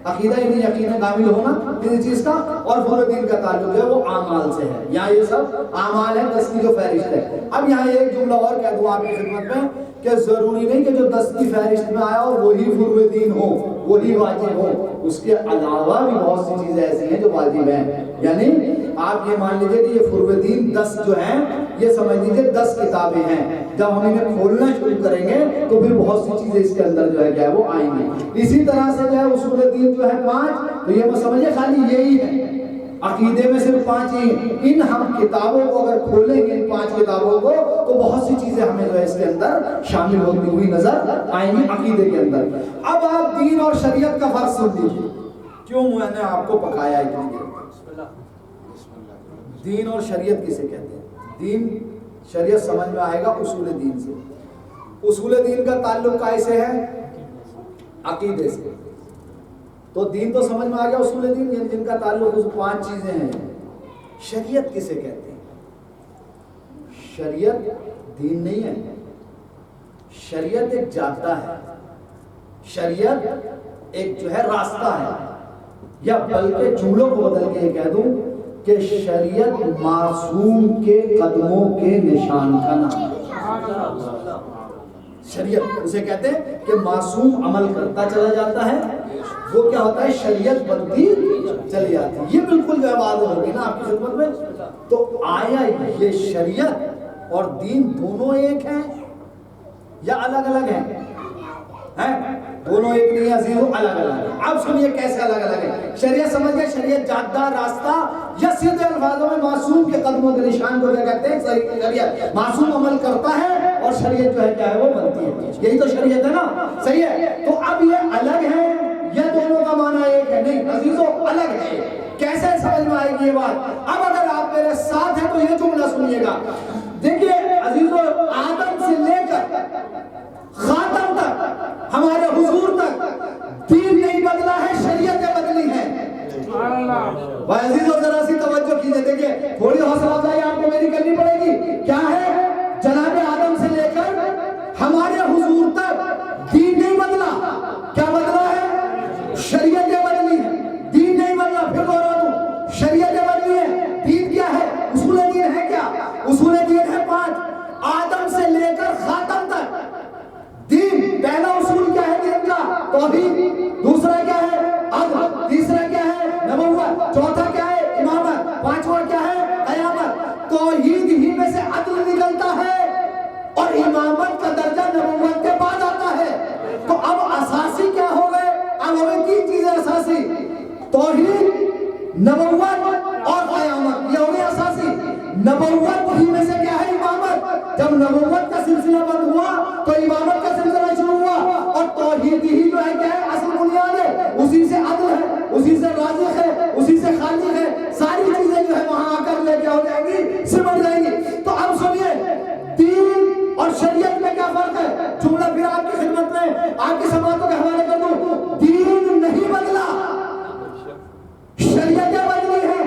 عقیدہ یعنی یقین کامل ہونا کسی چیز کا. اور فروع دین کا تعلق جو ہے وہ اعمال سے ہے. یہاں یہ سب اعمال ہے، 10 کی جو فہرست ہے. اب یہاں ایک جملہ اور کہہ دوں آپ کی خدمت میں کہ ضروری نہیں کہ جو 10 کی فہرست میں آیا ہو وہی فروع دین ہو، وہی واجب ہو. اس کے علاوہ بھی بہت سی چیزیں ایسی ہیں جو واجب ہیں. یعنی آپ یہ مان لیجئے کہ یہ فروع دین 10 جو ہیں، یہ سمجھ لیجئے 10 کتابیں ہیں. جب ہم انہیں کھولنا شروع کریں گے تو پھر بہت سی چیزیں اس کے اندر جو ہے کیا ہے وہ آئیں گی. اسی طرح سے جو ہے اصول دین جو ہے 5، تو یہ میں سمجھے خالی یہی ہے. عقیدے میں صرف 5 ہی. ان ہم کتابوں کو اگر کھولیں گے، ان 5 کتابوں کو، تو بہت سی چیزیں ہمیں جو ہے اس کے اندر شامل ہوتی ہوئی نظر آئیں گی عقیدے کے اندر. اب آپ دین اور شریعت کا فرق سن لیجیے. کیوں میں نے آپ کو پکایا اتنی دیر؟ دین اور شریعت کسے کہتے ہیں؟ دین شریعت سمجھ میں آئے گا اصول دین سے. اصول دین کا تعلق کیسے ہے؟ عقیدے سے. تو دین تو سمجھ میں آ گیا. اصول دین جن کا تعلق اس 5 چیزیں ہیں. شریعت کسے کہتے ہیں؟ شریعت دین نہیں ہے. شریعت ایک جادہ ہے. شریعت ایک جو ہے راستہ ہے. یا بلکہ جملوں کو بدل کے یہ کہہ دوں کہ شریعت معصوم کے قدموں کے نشان کا نام ہے. شریعت اسے کہتے ہیں کہ معصوم عمل کرتا چلا جاتا ہے، وہ کیا ہوتا ہے؟ شریعت بنتی چلی جاتی ہے. یہ بالکل جو ہے واضح ہوگی نا آپ کی خدمت میں. تو آیا یہ شریعت اور دین دونوں ایک ہیں یا الگ الگ ہیں؟ دونوں ایک نہیں عزیزو، الگ الگ ہے. اب سنیے کیسے الگ الگ ہے. شریعت سمجھ گئے؟ شریعت جادہ، راستہ، یا سیدھے الفاظوں میں معصوم کے قدموں کے نشان کو کیا کہتے ہیں؟ شریعت. معصوم عمل کرتا ہے اور شریعت جو ہے کیا ہے وہ بنتی ہے. یہی تو شریعت ہے نا؟ صحیح ہے. تو اب یہ الگ ہے یا دونوں کا معنی ایک ہے؟ نہیں عزیزو، الگ ہے. کیسے سمجھ میں آئے گی یہ بات؟ اب اگر آپ میرے ساتھ ہیں تو یہ جملہ سنیے گا. دیکھیے عزیزو، آدم سے لے کر خاتم تک، ہمارے حضور تک دین نہیں بدلا ہے، شریعتیں بدلی ہیں. بھائی عزیزو ذرا سی توجہ کیجئے. دیکھیے تھوڑی حوصلہ افزائی آپ کو میری کرنی پڑے گی. کیا ہے؟ جناب آدم سے لے کر ہمارے حضور تک دین نہیں بدلا. کیا بدلا ہے؟ شریعتیں بدلی ہیں. دین نہیں بدلا. پھر دوہرا دوں، شریعتیں بدلی ہیں. دین کیا ہے؟ اصول دین ہے کیا؟ اصول دین ہے 5. آدم سے لے کر خاتم تک دین. پہلا اصول کیا ہے دین کا؟ توحید. دوسرا کیا ہے؟ عدل. تیسرا کیا ہے؟ نبوت. چوتھا کیا ہے؟ امامت. پانچواں کیا ہے؟ قیامت. توحید ہی میں سے عدل نکلتا ہے اور امامت کا درجہ نبوت کے بعد آتا ہے. تو اب اساسی کیا ہو گئے؟ اب ہمیں 3 چیزیں اساسی: توحید، نبوت اور قیامت. یہ ہو گئی اساسی. نبوت ہی میں سے کیا ہے؟ امامت. جب نبوت کا سلسلہ بند ہوا تو امامت کا سلسلہ شروع ہوا. اور توحید ہی جو ہے کیا ہے؟ اصل بنیاد ہے. اسی سے عدل ہے، اسی سے رازق ہے، اسی سے خالق ہے. ساری چیزیں جو ہے وہاں آ کر لے کیا ہو جائیں گی؟ سمٹ جائیں گی. تو اب سنیے دین اور شریعت میں کیا فرق ہے. جملہ پھر آپ کی خدمت میں آپ کی سماعتوں کے حوالے کر دوں. دین نہیں بدلا، شریعتیں بدلی ہیں.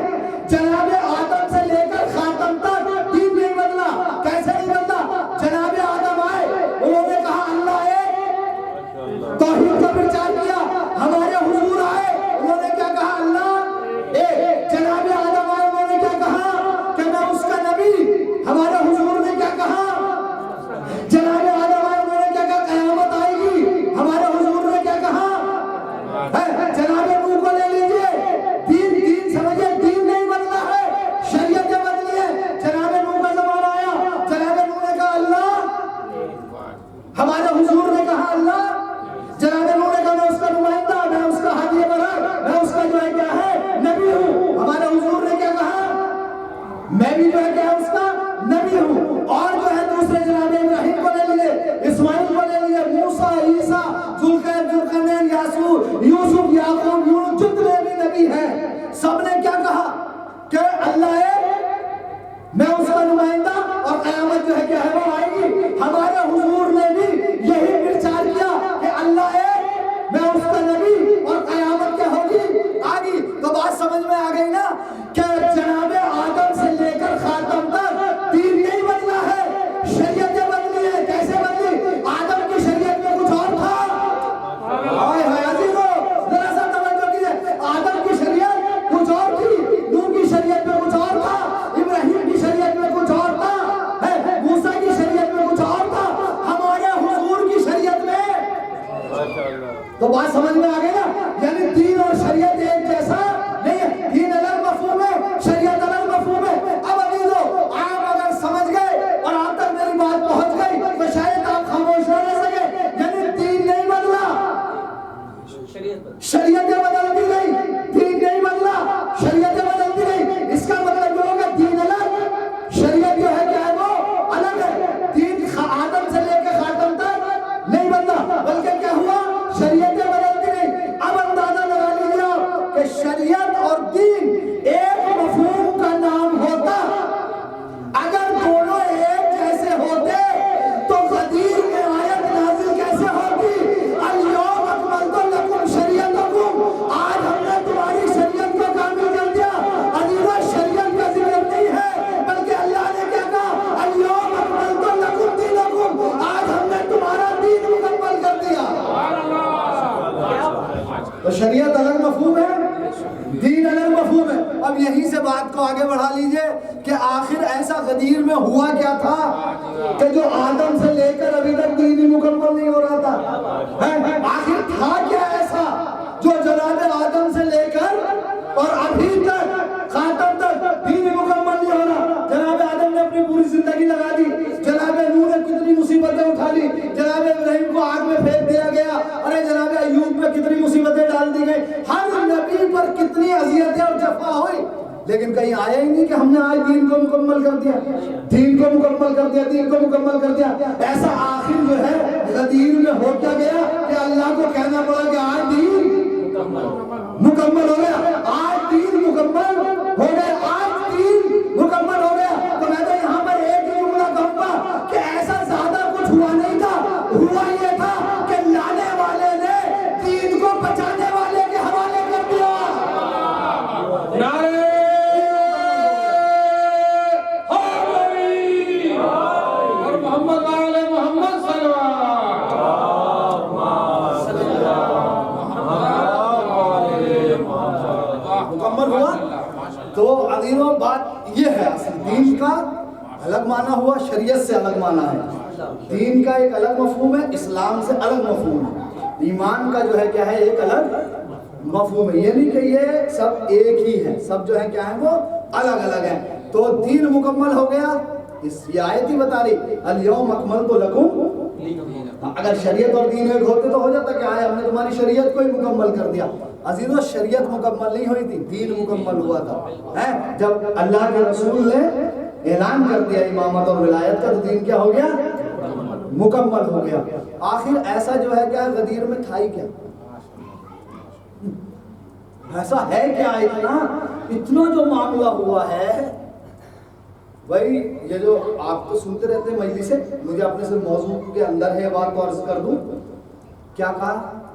جناب آدم سے لے کر خاتم تک دین نہیں بدلا. کیسے نہیں بدلا؟ جناب آدم آئے، انہوں نے کہا اللہ ایک، توحید کا پرچار کیا. ہمارے حضور آئے، انہوں نے کیا کہا؟ اللہ ایک. جناب آدم آئے، انہوں نے کیا کہا؟ کہ میں اس کا نبی. ہمارے حضور نے کیا کہا؟ جناب آدم آئے، انہوں نے کیا کہا؟ قیامت آئے گی. ہمارے حضور نے کیا کہا؟ جناب نوح کو لے لیجئے. دین سمجھے، دین نہیں بدلا ہے، شریعتیں بدلی ہے. ہمارے حضور نے کہا اللہ جناب نور نے کہا میں اس کا نمائندہ، میں اس کا ہادی برار، میں اس کا جو ہے کیا ہے نبی ہوں۔ ہمارے حضور نے کیا کہا میں بھی جو ہے کیا اس کا نبی ہوں۔ اور جو ہے دوسرے جناب ابراہیم کو لے لیے، اسماعیل کو لے لیے، موسیٰ، عیسیٰ، ذوالقرنین، یوسف، یعقوب، یونس، جتنے بھی نبی ہیں سب نے کیا کہا کہ اللہ ہے میں اس کا نمائندہ اور قیامت جو ہے کیا ہے وہ آئے گی۔ ہمارے حضور نے بھی یہی پرچار کیا کہ اللہ ہے میں اس کا نبی اور قیامت کیا ہوگی آگی۔ تو بات سمجھ میں آ گئی نا کہ جناب آدم سے لے کر خاتم تک دین نہیں بدلا ہے، شریعتیں بدلی ہے۔ کیسے بدلی؟ آدم کی شریعت میں کچھ اور تھا، ذرا سا توجہ کیجیے، آدم کی شریعت کچھ اور تھی، نوح کی شریعت میں کچھ اور تھا، ابراہیم کی شریعت میں کچھ اور تھا، موسیٰ کی شریعت میں کچھ اور تھا، ہمارے حضور کی شریعت میں تو بات سمجھ میں آ گئی نا۔ یعنی دین اور شریعت ایک جیسا نہیں ہے، دین الگ مفہوم ہے، شریعت الگ مفہوم ہے۔ اب عزیزو آپ اگر سمجھ گئے اور آپ تک میری بات پہنچ گئی تو شاید آپ خاموش نہ رہ سکے۔ یعنی دین نہیں بدلا، شریعتیں بدلتی گئی، دین نہیں بدلا، شریعتیں بدلتی گئی۔ اس کا مطلب یہ ہوگا دین الگ، شریعت جو ہے کیا ہے وہ الگ ہے۔ دین آدم سے لے کے خاتم تک نہیں بدلا، بلکہ کیا ہوا شریعتیں بدلتی گئی۔ اب اندازہ لگا لیجیے آپ کہ شریعت اور دین ایک مفہوم کا نام ہوتا، اگر دونوں ایک جیسے ہوتے تو غدیر میں آیت نازل کیسے ہوتی؟ الیوم اکملت لکم شریعتکم، آج ہم نے تمہاری شریعت کو کامل کر دیا۔ عزیزو شریعت کا ذکر نہیں ہے بلکہ اللہ نے کیا کہا الیوم اکملت لکم دینکم، آج ہم نے تمہارا دین مکمل کر دیا۔ تو شریعت الگ مفہوم ہے، دین الگ مفہوم ہے۔ اب یہیں سے بات کو آگے بڑھا لیجئے کہ آخر ایسا غدیر میں ہوا کیا تھا کہ جو آدم سے لے کر ابھی تک دین ہی مکمل نہیں ہو رہا تھا؟ آخر تھا کیا ایسا جو جناب آدم سے لے کر اور ابھی تک خاتم تک دین ہی مکمل نہیں ہو رہا؟ جناب آدم نے اپنی پوری زندگی لگا دی، جناب نوح نے کتنی مصیبتیں اٹھا لی، جناب ابراہیم کو آگ میں پھینک دیا گیا، ارے جناب ایوب پہ کتنی مصیبتیں ڈال دی گئی، ہر نبی پر کتنی اذیتیں اور جفا ہوئی، لیکن کہیں آیا ہی نہیں کہ ہم نے آج دین کو مکمل کر دیا، دین کو مکمل کر دیا، دین کو مکمل کر دیا۔ ایسا آخر جو ہے غدیر میں ہو کیا گیا کہ اللہ کو کہنا پڑا کہ آج دین مکمل ہو گیا، آج دین مکمل ہو گیا، آج دین مکمل ہو گیا۔ تو میں تو یہاں پر ایک ہی جملہ کہوں گا کہ ایسا زیادہ کچھ ہوا نہیں تھا، ہوا یہ تھا کہ لانے والے نے دین کو بچانے والے کے حوالے کر دیا۔ نعرے حیدری اور محمد آل محمد صلی مکمل ہوا۔ تو عزیزوں بات یہ ہے، دین کا الگ معنی ہوا، شریعت سے الگ معنی ہے، دین کا ایک الگ مفہوم ہے، اسلام سے الگ مفہوم ہے، ایمان کا جو ہے کیا ہے ایک الگ مفہوم ہے۔ یہ نہیں کہ یہ سب ایک ہی ہے، سب جو ہے کیا ہے وہ الگ الگ ہیں۔ تو دین مکمل ہو گیا، اس یہ آیت ہی بتا رہی الیوم اکملت لکم، اگر شریعت اور دین ایک ہوتے تو ہو جاتا کہ آئے ہم نے تمہاری شریعت کو ہی مکمل کر دیا۔ عزیزو شریعت مکمل نہیں ہوئی تھی، دین مکمل ہوا تھا۔ جب اللہ کے رسول نے اعلان کر دیا امامت اور ولایت کا تو دین کیا ہو گیا مکمل ہو گیا۔ آخر ایسا جو ہے کیا غدیر میں تھا ہی کیا، ایسا ہے کیا، اتنا جو معاملہ ہوا ہے بھائی، یہ جو آپ تو سنتے رہتے ہیں مجلس سے، مجھے اپنے سے موضوع کے اندر ہے بات کو عرض کر دوں، کیا کہا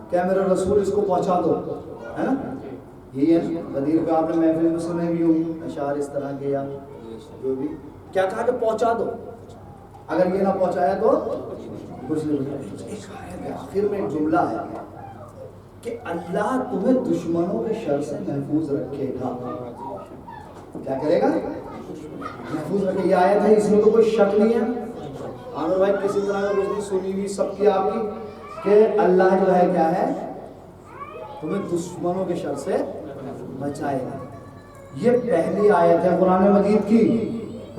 کہ میرا رسول اس کو پہنچا دو، ہے نا، یہی ہے غدیر پہ آپ نے محفل میں سنے بھی ہوں اشعار اس طرح کے، یا جو بھی کیا کہا کہ پہنچا دو، اگر یہ نہ پہنچایا تو کچھ نہیں۔ آخر میں ایک جملہ ہے کہ اللہ تمہیں دشمنوں کے شر سے محفوظ رکھے گا۔ کیا کرے گا؟ محفوظ رکھے۔ یہ آیت ہے، اس میں تو کوئی شک نہیں ہے، عامر بھائی کسی طرح کا کچھ نہیں، سنی ہوئی سب کی آپ کی، کہ اللہ جو ہے کیا ہے تمہیں دشمنوں کے شر سے بچائے گا۔ یہ پہلی آیت ہے قرآن مجید کی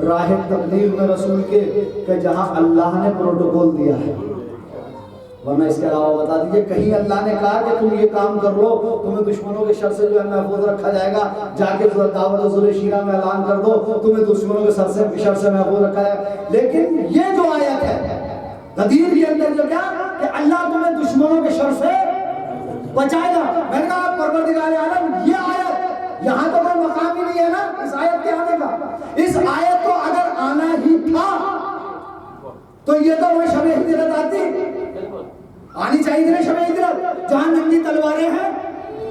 راہ تبلیغ میں رسول کے، کہ جہاں اللہ نے پروٹوکول دیا ہے، ورنہ اس کے علاوہ بتا دیجئے کہیں اللہ نے کہا کہ تم یہ کام کر لو تمہیں دشمنوں کے شر سے جو ہے محفوظ رکھا جائے گا، جا کے دعوت ذل شیرہ میں اعلان کر دو تمہیں دشمنوں کے شر سے محفوظ رکھا جائے گا؟ لیکن یہ جو آیت ہے غدیر کے اندر جو کیا کہ اللہ تمہیں دشمنوں کے شر سے بچائے گا، میں نے کہا پروردگار عالم یہ آیت یہاں تو کوئی مقام ہی نہیں ہے نا اس آیت کے آنے کا۔ اس آیت کو اگر آنا ہی تھا تو یہ تو وہ شب ہجرت آتی، آنی چاہیے تھی شب ہجرت جہاں ننگی تلواریں ہیں،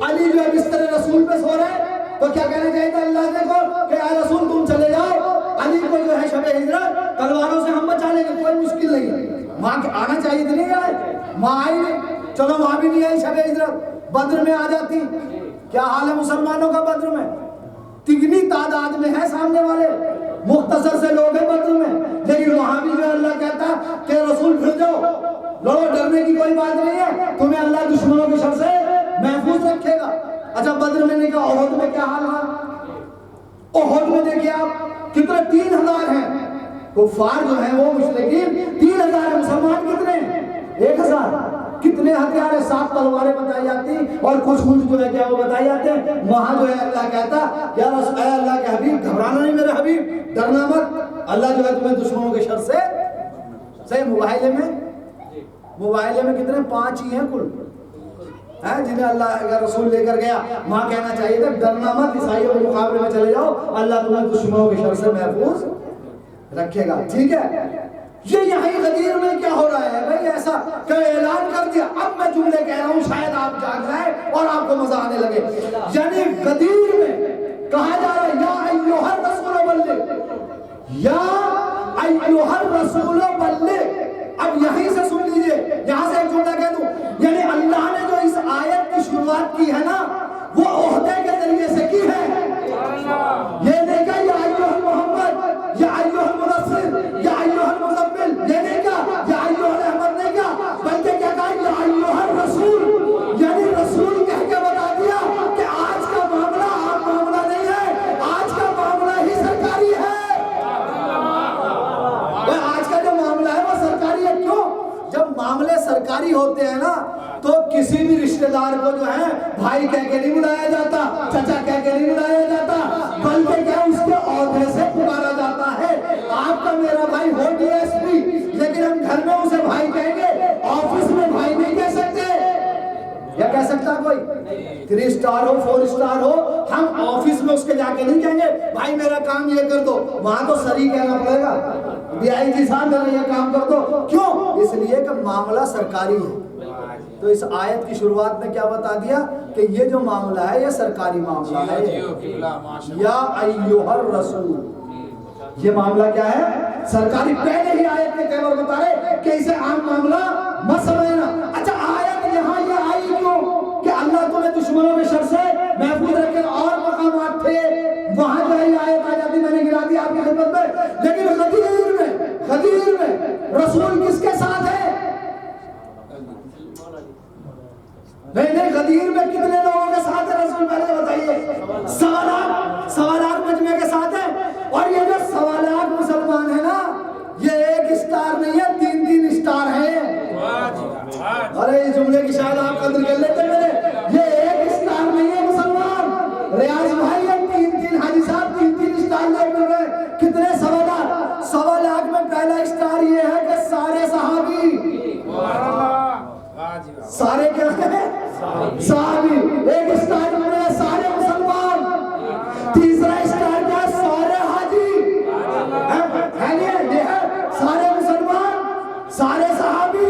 علی جو ہے بستر رسول پہ سو رہے تو کیا کہنا چاہیے تھا اللہ کو کہ اے رسول تم چلے جاؤ، علی کو جو ہے شب ہجرت تلواروں سے ہم بچا لیں گے، کوئی مشکل نہیں ہے۔ ماں آنا چاہیے تھی نہیں آئے، ماں آئی نہیں، چلو وہاں بھی نہیں آئی شب ہجرت، بدر میں آ جاتی۔ کیا حال ہے مسلمانوں کا بدر میں؟ تگنی تعداد میں ہے سامنے والے، مختصر سے لوگ ہیں بدر میں، لیکن وہاں بھی جو اللہ کہتا کہ رسول پھر جاؤ، لوگوں ڈرنے کی کوئی بات نہیں ہے، تمہیں اللہ دشمنوں کی شر سے محفوظ رکھے گا۔ اچھا بدر میں نہیں کہا، احد میں کیا حال رہا؟ احد میں دیکھیں آپ کتنے 3000 ہیں کفار جو ہیں وہ مشرکین، 3000 ہیں، مسلمان کتنے ہیں؟ 1000۔ کتنے ہتھیار ہیں؟ 7 تلواریں بتائی جاتی اور کچھ جو ہے کیا وہ بتائی جاتے ہیں۔ وہاں جو ہے اللہ کہتا یا رسول اے اللہ کے حبیب گھبرانا نہیں میرے حبیب، ڈرنا مت، اللہ جو ہے تمہیں دشمنوں کے شر سے موبائلے میں کتنے 5 ہی ہیں کل ہیں جنہیں اللہ کا رسول لے کر گیا۔ وہاں کہنا چاہیے تھا ڈرنا مت، عیسائیوں کے مقابلے میں چلے جاؤ، اللہ تمہیں دشمنوں کے شر سے محفوظ رکھے گا، ٹھیک ہے۔ یہ یہیں غدیر میں کیا ہو رہا ہے بھائی؟ ایسا کہ اعلان کر دیا، اب میں جملے کہہ رہا ہوں شاید آپ جاگ رہے اور آپ کو مزہ آنے لگے۔ یعنی غدیر میں کہا جا رہا ہے یا ایھا الرسول بلغ، یا ایھا الرسول بلغ۔ اب یہیں سے سن لیجئے، یہاں سے ایک جملہ کہہ دوں، یعنی اللہ نے جو اس آیت کی شروعات کی ہے نا وہ عہدے کے ذریعے سے کی ہے۔ یہ دیکھا یا ایھا محمد، یا ایھا المدثر، یا ایھا المزمل، یہ نہیں کہا یا ایھا الاحمد، نہیں کہا، بلکہ کیا کہا یا ایھا الرسول، یعنی رسول کہہ کے بتا دیا کہ آج کا معاملہ عام معاملہ نہیں ہے، آج کا معاملہ ہی سرکاری ہے۔ آج کا جو معاملہ ہے وہ سرکاری ہے۔ کیوں؟ جب معاملے سرکاری ہوتے ہیں نا تو کسی بھی رشتہ دار کو جو ہے بھائی کہہ کے نہیں بلایا جاتا، چچا کہہ کے نہیں بلایا جاتا، بلکہ کیا اس کے عہدے سے پکارا جاتا ہے۔ آپ کا میرا بھائی ہو ڈی ایس پی، لیکن ہم گھر میں اسے بھائی کہیں گے، آفس میں بھائی نہیں کہہ سکتے۔ یا کہہ سکتا کوئی 3 اسٹار ہو 4 اسٹار ہو، ہم آفس میں اس کے جا کے نہیں کہیں گے بھائی میرا کام یہ کر دو، وہاں تو سر ہی کہنا پڑے گا، ڈی آئی جی صاحب میرا یہ کام کر دو۔ کیوں؟ اس لیے کہ معاملہ سرکاری ہے۔ تو اس آیت کی شروعات میں کیا بتا دیا کہ یہ جو معاملہ ہے یہ سرکاری معاملہ ہے۔ یا ایھا الرسول، یہ معاملہ کیا ہے؟ سرکاری۔ پہلے ہی آیت کے تیور بتا رہے کہ اسے عام معاملہ مت سمجھنا۔ اچھا آیت یہاں یہ آئی کیوں کہ اللہ تمہیں دشمنوں کے شر سے محفوظ رکھے؟ اور مقامات تھے وہاں جو ہے یہ آیت آ جاتی، میں نے گرا دی آپ کی خدمت میں۔ لیکن غدیر میں رسول کس کے ساتھ ہے؟ نہیں، غدیر میں کتنے لوگوں کے ساتھ ہے رسول؟ پہلے بتائیے۔ 1.25 لاکھ مجمع کے ساتھ ہے، اور یہ جو 1.25 لاکھ مسلمان ہیں نا یہ ایک اسٹار نہیں ہے، 3 اسٹار ہیں۔ ارے اس جملے کی شاید آپ قدر کر لیتے میرے، یہ ایک اسٹار نہیں ہے مسلمان، ریاض بھائی یہ 3 حاجی صاحب 3 اسٹار لے مل رہے۔ کتنے؟ 1.25 لاکھ میں پہلا اسٹار یہ ہے کہ سارے صحابی، سارے کیا ہیں؟ صحابی۔ ایک اسٹار میں ہے سارے مسلمان، تیسرا اسٹار کیا ہے؟ سارے حاجی، ہے یہ ہے سارے مسلمان، سارے صحابی،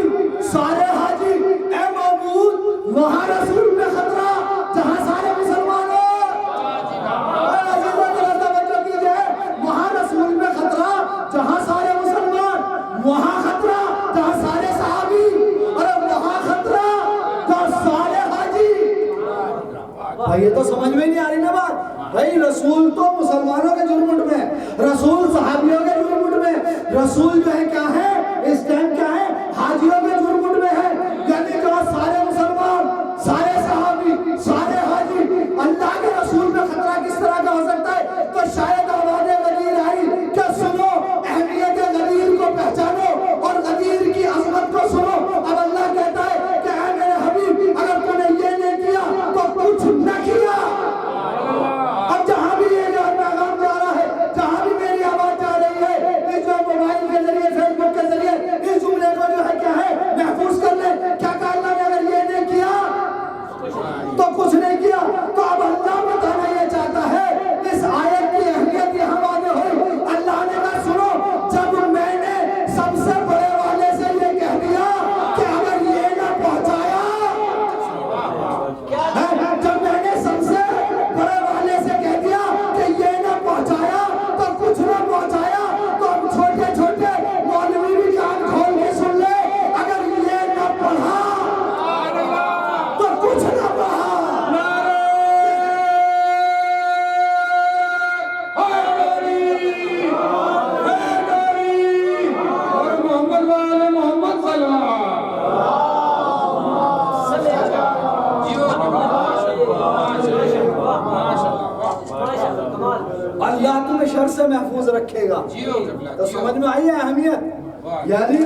سارے حاجی۔ اے معبود وہاں رسول پہ خطرہ جہاں سارے مسلمان ہو۔ توجہ کیجئے، وہاں رسول پہ خطرہ جہاں سارے مسلمان، وہاں خطرہ جہاں سارے صحابی، اور وہاں خطرہ جہاں سارے حاجی۔ بھائی یہ تو سمجھ میں نہیں آ رہی نا بات؟ بھائی رسول تو مسلمانوں کے جرمٹ میں، رسول صحابیوں کے جرمٹ میں، رسول جو ہے کیا ہے اس ٹائم کیا ہے؟ حاجیوں کے جرمٹ میں ہے۔ یعنی جو سارے مسلمان، سارے صحابی، سارے حاجی، اللہ کے رسول میں خطرہ کس طرح کا ہو سکتا ہے؟ تو شاید آواز غدیر آئی کہ سنو، اہمیت غدیر کو پہچانو اور غدیر کی عظمت کو سنو۔ اب اللہ کہتا سے محفوظ رکھے گا. تو سمجھ میں آئی ہے اہمیت؟ یعنی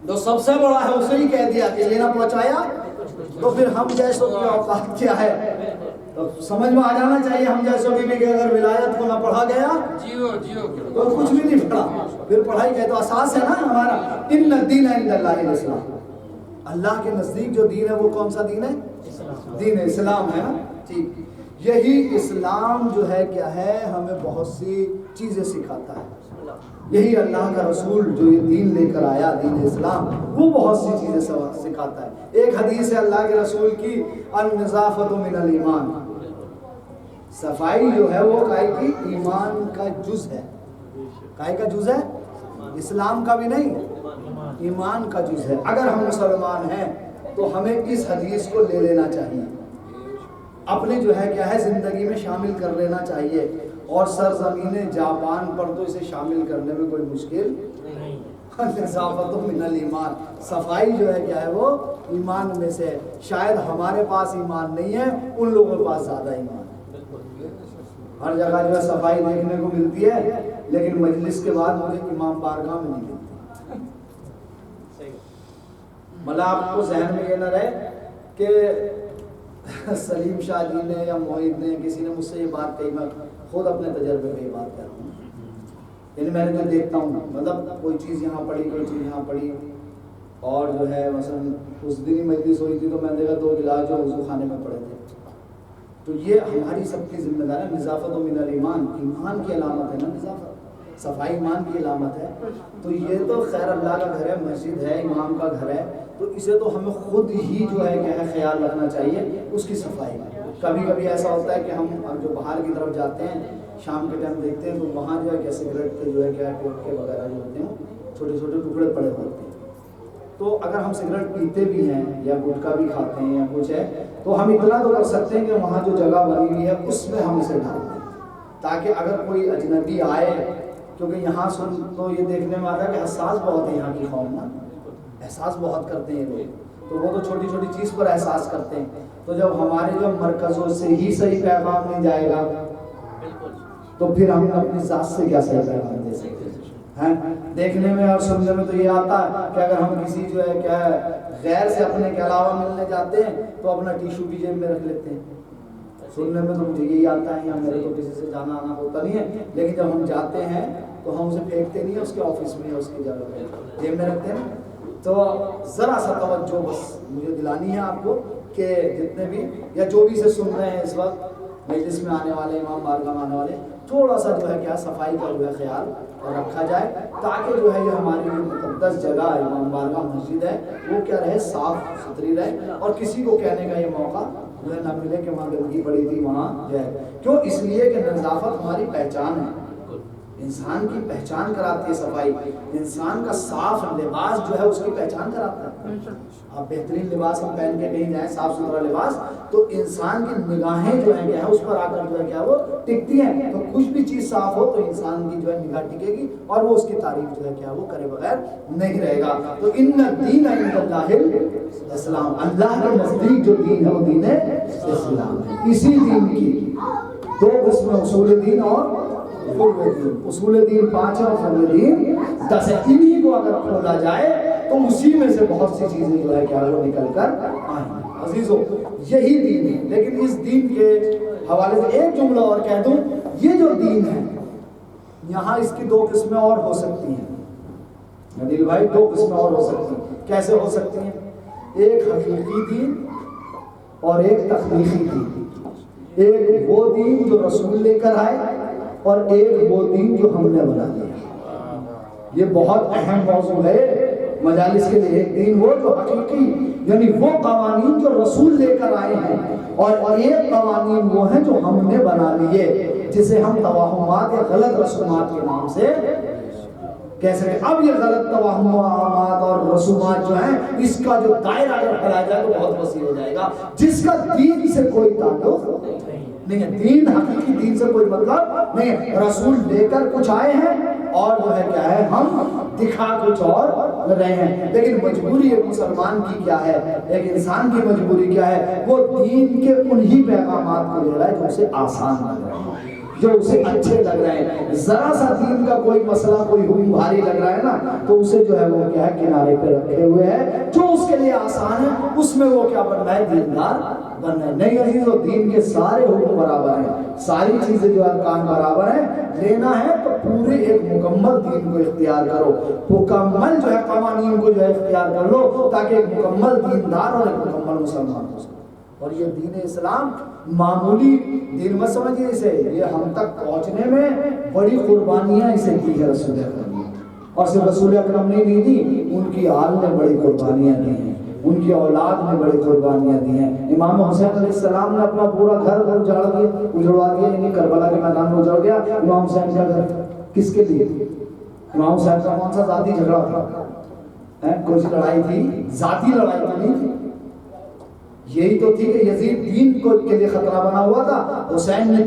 جو سب سے بڑا ہے اسے ہی کہہ دیا کہ یہ نہ پہنچایا تو پھر ہم جیسوں کی اوقات کیا ہے. تو سمجھ میں آ جانا چاہیے ہم جیسوں کی بھی کہ اگر ولایت کو نہ پڑھا گیا تو کچھ بھی نہیں پڑھا. پھر پڑھائی کا تو اساس ہے نا ہمارا. ان الدین عند اللہ الاسلام. اللہ کے نزدیک جو دین ہے وہ کون سا دین ہے؟ دین اسلام ہے نا. ٹھیک. یہی اسلام جو ہے کیا ہے ہمیں بہت سی چیزیں سکھاتا ہے. یہی اللہ کا رسول جو یہ دین لے کر آیا دین اسلام وہ بہت سی چیزیں سکھاتا ہے. ایک حدیث ہے اللہ کے رسول کی النظافۃ من الایمان. صفائی جو ہے وہ کائے کی ایمان کا جز ہے. کائے کا جز ہے؟ اسلام کا بھی نہیں ایمان کا جز ہے. اگر ہم مسلمان ہیں تو ہمیں اس حدیث کو لے لینا چاہیے اپنے جو ہے کیا ہے زندگی میں شامل کر لینا چاہیے. اور سرزمین جاپان پر تو اسے شامل کرنے میں کوئی مشکل نہیں. نظافت من الایمان. صفائی جو ہے کیا ہے وہ ایمان میں سے. شاید ہمارے پاس ایمان نہیں ہے ان لوگوں کے پاس زیادہ ایمان ہے. ہر جگہ جو ہے صفائی دیکھنے کو ملتی ہے لیکن مجلس کے بعد مجھے امام بارگاہ میں نہیں ملتی. مطلب آپ کو ذہن میں یہ نہ رہے کہ سلیم شاہ جی نے یا موحد نے کسی نے مجھ سے یہ بات کہی. میں خود اپنے تجربے پہ یہ بات کہہ رہا ہوں. یعنی میں نے جو دیکھتا ہوں مطلب کوئی چیز یہاں پڑی کوئی چیز یہاں پڑی اور جو ہے مثلا اس دن ہی مجلس ہوئی تھی تو میں نے دیکھا 2 گلاس جو وضو خانے میں پڑے تھے. تو یہ ہماری سب کی ذمہ داری ہے. نظافت من الایمان. ایمان کی علامت ہے نا نظافت. صفائی ایمان کی علامت ہے. تو یہ تو خیر اللہ کا گھر ہے مسجد ہے امام کا گھر ہے تو اسے تو ہمیں خود ہی جو ہے کیا ہے خیال رکھنا چاہیے اس کی صفائی میں. کبھی کبھی ایسا ہوتا ہے کہ ہم جو باہر کی طرف جاتے ہیں شام کے ٹائم دیکھتے ہیں تو وہاں جو ہے کیا سگریٹ کے جو ہے کیا ٹوٹکے وغیرہ جو ہوتے ہیں چھوٹے چھوٹے ٹکڑے پڑے ہوتے ہیں. تو اگر ہم سگریٹ پیتے بھی ہیں یا گٹکا بھی کھاتے ہیں یا کچھ ہے تو ہم اتنا تو کر سکتے ہیں کہ وہاں جو جگہ بنی ہوئی ہے اس میں ہم اسے ڈال دیں تاکہ اگر کوئی اجنبی آئے. کیونکہ یہاں سن تو یہ دیکھنے میں آتا ہے کہ حساس بہت ہے یہاں کی قوم نا. احساس بہت کرتے ہیں لوگ. تو وہ تو چھوٹی چھوٹی چیز پر احساس کرتے ہیں. تو جب ہمارے جو مرکزوں سے ہی صحیح پیغام نہیں جائے گا تو پھر ہم اپنی ذات سے کیا صحیح پیغام دے سکتے ہیں. دیکھنے میں اور سننے میں تو یہ آتا ہے کہ اگر ہم کسی جو ہے کیا ہے غیر سے اپنے کے علاوہ ملنے جاتے ہیں تو اپنا ٹیشو بھی جیب میں رکھ لیتے ہیں. سننے میں تو مجھے یہی آتا ہے. یہاں میرے تو کسی سے جانا آنا ہوتا نہیں ہے لیکن جب ہم جاتے ہیں تو ہم اسے پھینکتے نہیں ہیں اس کے آفس میں یا اس کی جگہ پہ جیب میں رکھتے ہیں. تو ذرا سا توجہ بس مجھے دلانی ہے آپ کو کہ جتنے بھی یا جو بھی سے سن رہے ہیں اس وقت مجلس میں آنے والے امام بارگاہ میں آنے والے تھوڑا سا جو ہے کیا صفائی کا جو ہے خیال رکھا جائے تاکہ جو ہے یہ ہماری جو مقدس جگہ ہے امام بارگاہ مسجد ہے وہ کیا رہے صاف ستھری رہے اور کسی کو کہنے کا یہ موقع جو ہے نہ ملے کہ وہاں گندگی پڑی تھی وہاں جو ہے. کیوں؟ اس لیے کہ نظافت ہماری پہچان ہے. انسان کی پہچان کراتی ہے صفائی. انسان کا صاف لباس جو ہے اس کی پہچان کراتا ہے. آپ بہترین لباس ہم پہن کے کہیں جائیں صاف ستھرا لباس تو انسان کی نگاہیں جو ہیں کیا ہے اس پر آ کر جو ہے کیا وہ ٹکتی ہیں. تو کچھ بھی چیز صاف ہو تو انسان کی جو ہے نگاہ ٹکے گی اور وہ اس کی تعریف جو ہے کیا وہ کرے بغیر نہیں رہے گا. تو ان الدین عند اللہ الاسلام. اللہ کے نزدیک جو دین ہے وہ دین اسلام ہے. اسی دین کی 2 قسم اصول دین اور اصول دین 5 اور فرع دین 10 ہے. انہی کو اگر کھولا جائے تو اسی میں سے بہت سی چیزیں جو ہے کیا وہ نکل کر آئیں. عزیزو یہی دین ہے. لیکن اس دین کے حوالے سے ایک جملہ اور کہہ دوں یہ جو دین ہے یہاں اس کی 2 قسمیں اور ہو سکتی ہیں. ندیل بھائی 2 قسمیں اور ہو سکتی ہیں. کیسے ہو سکتی ہیں؟ ایک حقیقی دین اور ایک تخلیقی دین. ایک وہ دین جو رسول لے کر آئے اور ایک وہ دین جو ہم نے بنا لیا. یہ بہت اہم موضوع ہے مجالس کے لیے. ایک دین وہ جو حقیقی یعنی وہ قوانین جو رسول لے کر آئے ہیں اور ایک قوانین وہ ہیں جو ہم نے بنا لیے جسے ہم توہمات یا غلط رسومات کے نام سے کیسے. اب یہ غلط توہمات اور رسومات جو ہیں اس کا جو دائرہ اگر پھیلایا جائے تو بہت وسیع ہو جائے گا. جس کا دین سے کوئی تعلق نہیں ہے. دین حقیقی دین سے کوئی مطلب نہیں ہے. رسول لے کر کچھ آئے ہیں اور جو ہے کیا ہے ہم دکھا کچھ اور رہے ہیں. لیکن مجبوری ایک مسلمان کی کیا ہے, ایک انسان کی مجبوری کیا ہے؟ وہ دین کے انہی پیغامات کو لے رہا ہے جو اسے آسان لگ رہا ہے. جو اسے اچھے لگ رہے ہیں. ذرا سا دین کا کوئی مسئلہ کوئی حکم بھاری لگ رہا ہے نا تو اسے جو ہے وہ کیا ہے کنارے پہ رکھے ہوئے ہے. جو اس کے لیے آسان ہے اس میں وہ کیا بننا ہے دیندار بننا ہے. نہیں عزیزو دین کے سارے حکم برابر ہیں, ساری چیزیں جو ارکان برابر ہیں. لینا ہے تو پورے ایک مکمل دین کو اختیار کرو, مکمل جو ہے قوانین کو جو ہے اختیار کر لو تاکہ ایک مکمل دیندار اور ایک مکمل مسلمان ہو سکے. اور یہ دین اسلام معمولی دین مت سمجھیے اسے, یہ ہم تک پہنچنے میں بڑی قربانیاں اسے کی ہے رسول اکرم نے. اور صرف رسول اکرم نے نہیں دی, ان کی آل نے بڑی قربانیاں دی ہیں, ان کی اولاد نے بڑی قربانیاں دی ہیں. امام حسین علیہ السلام نے اپنا پورا گھر اجڑوا دیا, یعنی کربلا کے میدان میں اجڑ گیا. امام حسین کا گھر کس کے لیے؟ امام حسین کا کون سا ذاتی جھگڑا تھا؟ کوئی سی لڑائی تھی؟ ذاتی لڑائی تو نہیں تھی. یہی تو تھی کہ یزید دین کو کے لیے خطرہ بنا ہوا تھا. حسین نے